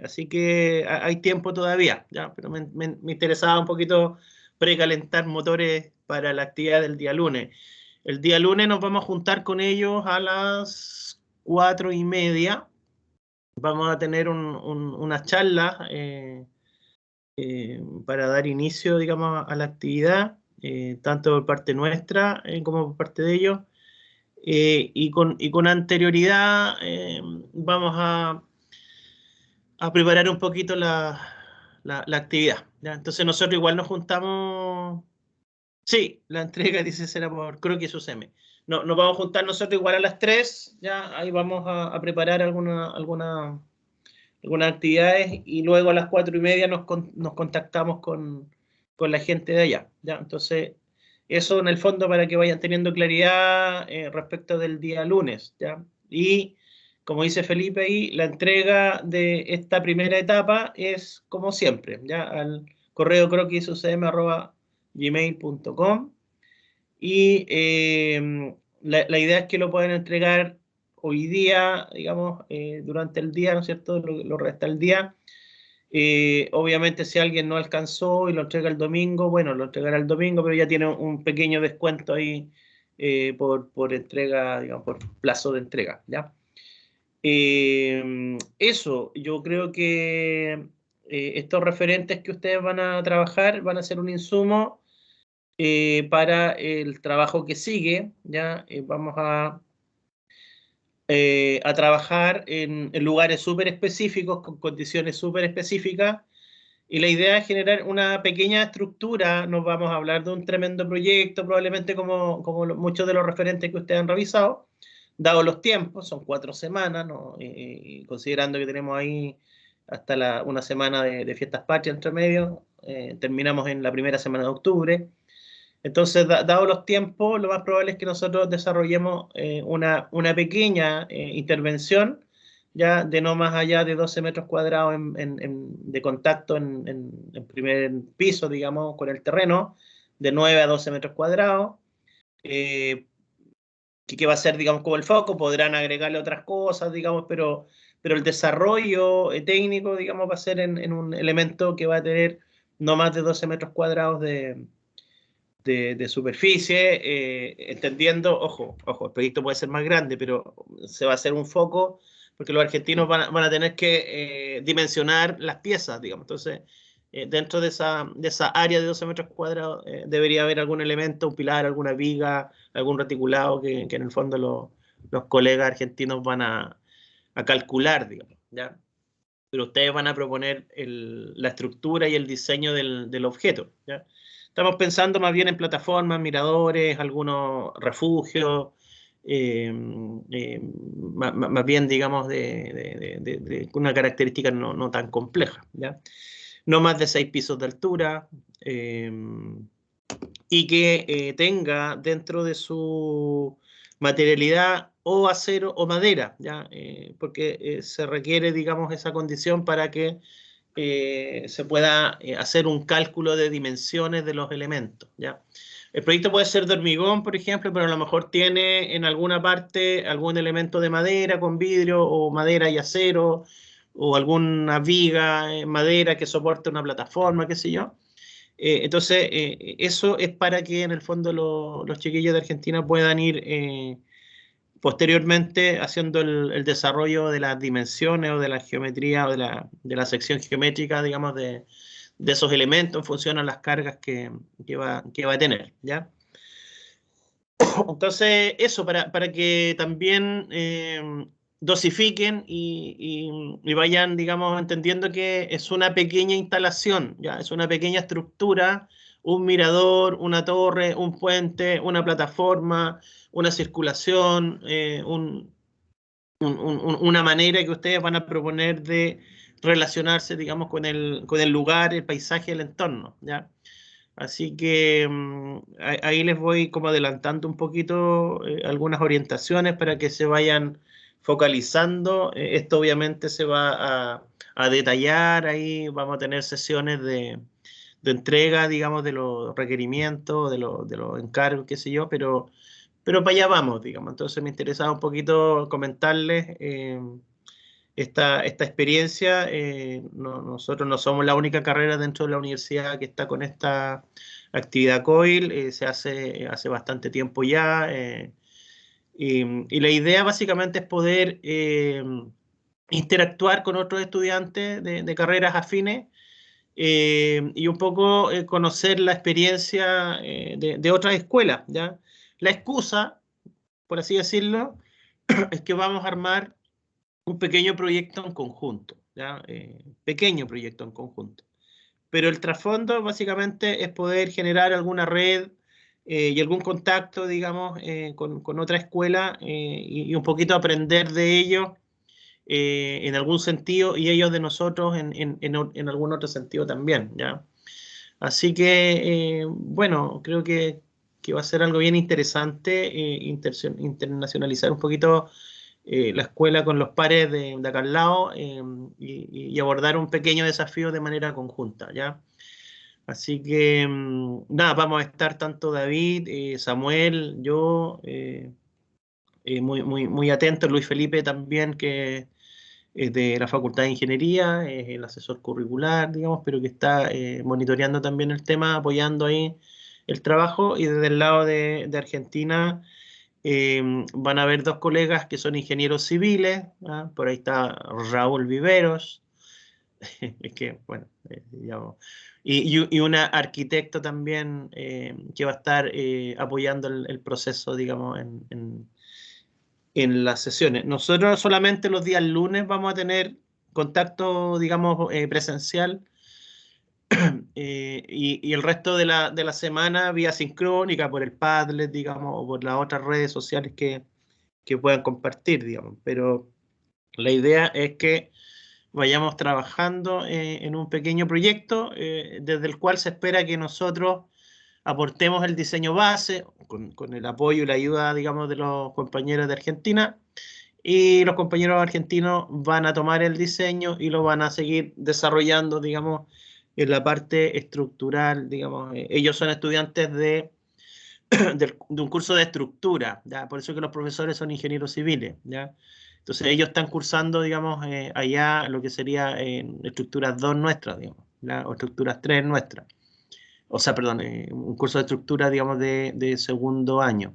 así que hay tiempo todavía, ¿ya? Pero me interesaba un poquito precalentar motores para la actividad del día lunes. El día lunes nos vamos a juntar con ellos a las 4:30. Vamos a tener unas charlas para dar inicio, digamos, a la actividad, tanto por parte nuestra como por parte de ellos. Y con anterioridad vamos a preparar un poquito la actividad, ¿ya? Entonces nosotros igual nos juntamos Sí, la entrega dice será por Croquis UCM. No, nos vamos a juntar nosotros igual a las 3, ya ahí vamos a preparar algunas actividades y luego a las 4:30 nos contactamos con la gente de allá, ¿ya? Entonces, eso en el fondo para que vayan teniendo claridad respecto del día lunes, ¿ya? Y como dice Felipe ahí, la entrega de esta primera etapa es como siempre, ¿ya? Al correo croquisucm@gmail.com y la idea es que lo pueden entregar hoy día, digamos, durante el día, ¿no es cierto? Lo resta el día. Obviamente si alguien no alcanzó y lo entrega el domingo, bueno, lo entregará el domingo, pero ya tiene un pequeño descuento ahí por entrega, digamos, por plazo de entrega, ¿ya? Eso, yo creo que estos referentes que ustedes van a trabajar van a ser un insumo para el trabajo que sigue, ¿ya? Vamos a trabajar en lugares súper específicos, con condiciones súper específicas, y la idea es generar una pequeña estructura. Nos vamos a hablar de un tremendo proyecto, probablemente como muchos de los referentes que ustedes han revisado, dado los tiempos, son 4 semanas, ¿no? Considerando que tenemos ahí hasta una semana de fiestas patrias entre medio, terminamos en la primera semana de octubre. Entonces, dado los tiempos, lo más probable es que nosotros desarrollemos una pequeña intervención, ya de no más allá de 12 metros cuadrados de contacto en primer piso, digamos, con el terreno, de 9 a 12 metros cuadrados, que va a ser, digamos, como el foco. Podrán agregarle otras cosas, digamos, pero el desarrollo técnico, digamos, va a ser en un elemento que va a tener no más de 12 metros cuadrados de superficie, entendiendo, ojo, el proyecto puede ser más grande, pero se va a hacer un foco, porque los argentinos van a tener que dimensionar las piezas, digamos. Entonces, dentro de esa área de 12 metros cuadrados debería haber algún elemento, un pilar, alguna viga, algún reticulado que en el fondo los colegas argentinos van a calcular, digamos, ¿ya? Pero ustedes van a proponer la estructura y el diseño del objeto, ¿ya? Estamos pensando más bien en plataformas, miradores, algunos refugios, más bien, digamos, de una característica no tan compleja, ¿ya? No más de 6 pisos de altura, y que tenga dentro de su materialidad o acero o madera, ¿ya? Porque se requiere, digamos, esa condición para que se pueda hacer un cálculo de dimensiones de los elementos, ¿ya? El proyecto puede ser de hormigón, por ejemplo, pero a lo mejor tiene en alguna parte algún elemento de madera con vidrio, o madera y acero, o alguna viga en madera que soporte una plataforma, qué sé yo. Entonces, eso es para que en el fondo los chiquillos de Argentina puedan ir posteriormente haciendo el desarrollo de las dimensiones o de la geometría o de la sección geométrica, digamos, de esos elementos en función a las cargas que va a tener, ¿ya? Entonces, eso, para que también dosifiquen y vayan, digamos, entendiendo que es una pequeña instalación, ¿ya? Es una pequeña estructura, un mirador, una torre, un puente, una plataforma, una circulación, una manera que ustedes van a proponer de relacionarse, digamos, con el lugar, el paisaje, el entorno, ¿ya? Así que ahí les voy como adelantando un poquito algunas orientaciones para que se vayan focalizando. Esto obviamente se va a detallar, ahí vamos a tener sesiones de entrega, digamos, de los requerimientos, de los encargos, qué sé yo, pero para allá vamos, digamos. Entonces me interesaba un poquito comentarles esta experiencia. Nosotros no somos la única carrera dentro de la universidad que está con esta actividad COIL, se hace bastante tiempo ya, y la idea básicamente es poder interactuar con otros estudiantes de carreras afines, y un poco conocer la experiencia de otras escuelas, ¿ya? La excusa, por así decirlo, es que vamos a armar un pequeño proyecto en conjunto, ¿ya? Pequeño proyecto en conjunto. Pero el trasfondo básicamente es poder generar alguna red y algún contacto, digamos, con otra escuela y un poquito aprender de ellos en algún sentido y ellos de nosotros en algún otro sentido también, ¿ya? Así que, bueno, creo que va a ser algo bien interesante internacionalizar un poquito la escuela con los pares de acá al lado y abordar un pequeño desafío de manera conjunta, ¿ya? Así que, nada, vamos a estar tanto David, Samuel, yo, muy atentos, Luis Felipe también, que es de la Facultad de Ingeniería, es el asesor curricular, digamos, pero que está monitoreando también el tema, apoyando ahí el trabajo, y desde el lado de Argentina van a haber dos colegas que son ingenieros civiles, ¿ah? Por ahí está Raúl Viveros, es que, bueno, digamos, y una arquitecto también que va a estar apoyando el proceso, digamos, en las sesiones. Nosotros solamente los días lunes vamos a tener contacto, digamos, presencial y el resto de la semana vía sincrónica por el Padlet, digamos, o por las otras redes sociales que puedan compartir, digamos. Pero la idea es que vayamos trabajando en un pequeño proyecto desde el cual se espera que nosotros aportemos el diseño base con el apoyo y la ayuda, digamos, de los compañeros de Argentina, y los compañeros argentinos van a tomar el diseño y lo van a seguir desarrollando, digamos, en la parte estructural, digamos. Ellos son estudiantes de un curso de estructura, ¿ya? Por eso que los profesores son ingenieros civiles, ¿ya? Entonces ellos están cursando, digamos, allá lo que sería estructuras 2 nuestras, digamos, ¿ya? O estructuras 3 nuestras. O sea, perdón, un curso de estructura, digamos, de segundo año.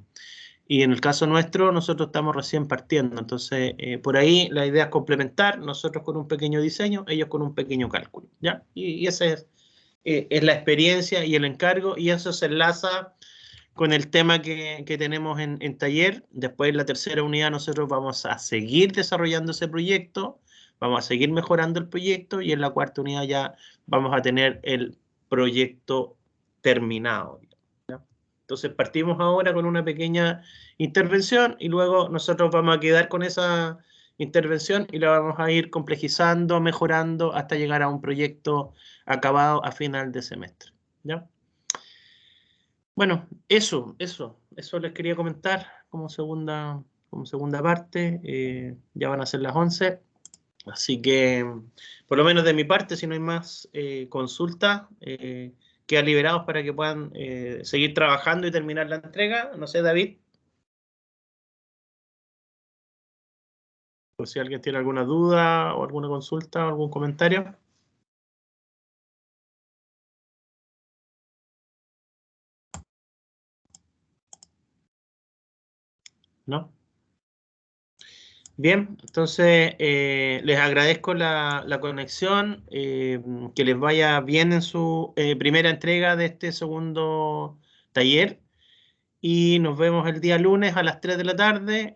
Y en el caso nuestro, nosotros estamos recién partiendo. Entonces, por ahí la idea es complementar, nosotros con un pequeño diseño, ellos con un pequeño cálculo, ¿ya? Y esa es la experiencia y el encargo, y eso se enlaza con el tema que tenemos en taller. Después, en la tercera unidad, nosotros vamos a seguir desarrollando ese proyecto, vamos a seguir mejorando el proyecto, y en la cuarta unidad ya vamos a tener el proyecto terminado. Entonces partimos ahora con una pequeña intervención y luego nosotros vamos a quedar con esa intervención y la vamos a ir complejizando, mejorando hasta llegar a un proyecto acabado a final de semestre, ¿ya? Bueno, eso les quería comentar como segunda parte. Ya van a ser las 11, así que por lo menos de mi parte, si no hay más consultas, quedan liberados para que puedan seguir trabajando y terminar la entrega. No sé, David, por si alguien tiene alguna duda o alguna consulta o algún comentario. ¿No? Bien, entonces les agradezco la conexión, que les vaya bien en su primera entrega de este segundo taller, y nos vemos el día lunes a las 3 de la tarde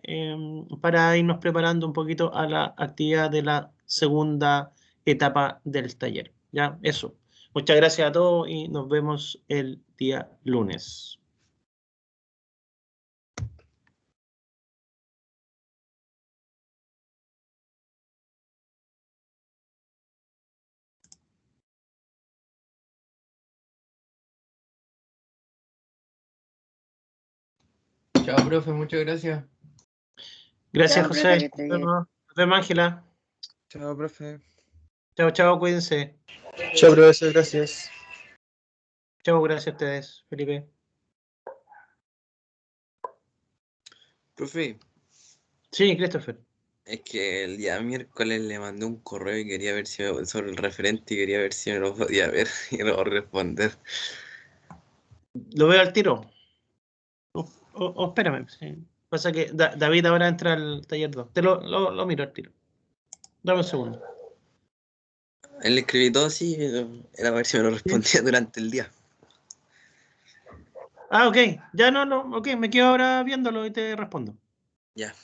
para irnos preparando un poquito a la actividad de la segunda etapa del taller. Ya, eso. Muchas gracias a todos y nos vemos el día lunes. Chao, profe, muchas gracias. Gracias, Chao, profe, que José. esté bien. Nos vemos, Ángela. Chao, profe. Chao, chao, cuídense. Chao, profesor, gracias. Chao, gracias a ustedes, Felipe. Profe, Sí, Christopher. es que el día miércoles le mandé un correo y quería ver si sobre el referente y quería ver si me lo podía ver y lo responder. Lo veo al tiro. Espérame. Sí. Pasa que David ahora entra al taller 2. Lo miro al tiro. Dame un segundo. Él le escribí todo así, era a ver si me lo respondía durante el día. Ah, ok. Ya no, ok, me quedo ahora viéndolo y te respondo. Ya.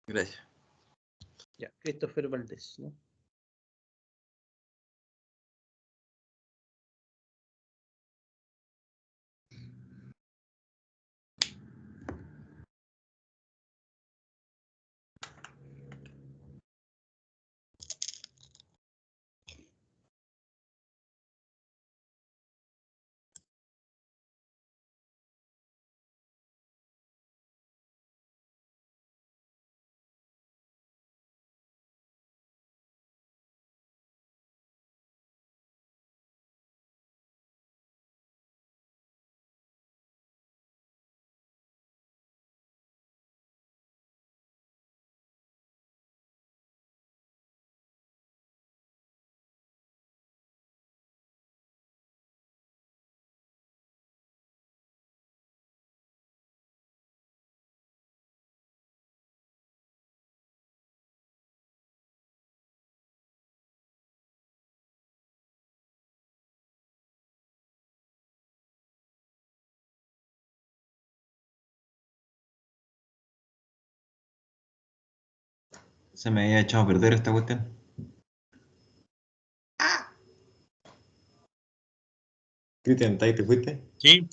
Gracias. Ya, Christopher Valdés, ¿no? Se me había echado a perder esta cuestión. Cristian, ¿ahí te fuiste? Sí,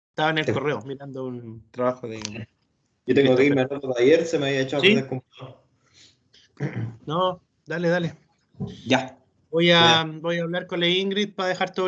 estaba en el Te- correo mirando un trabajo de... Yo tengo que irme al otro de ayer, se me había echado a ¿Sí? perder el computador. No, dale. Ya. Voy a hablar con la Ingrid para dejar todo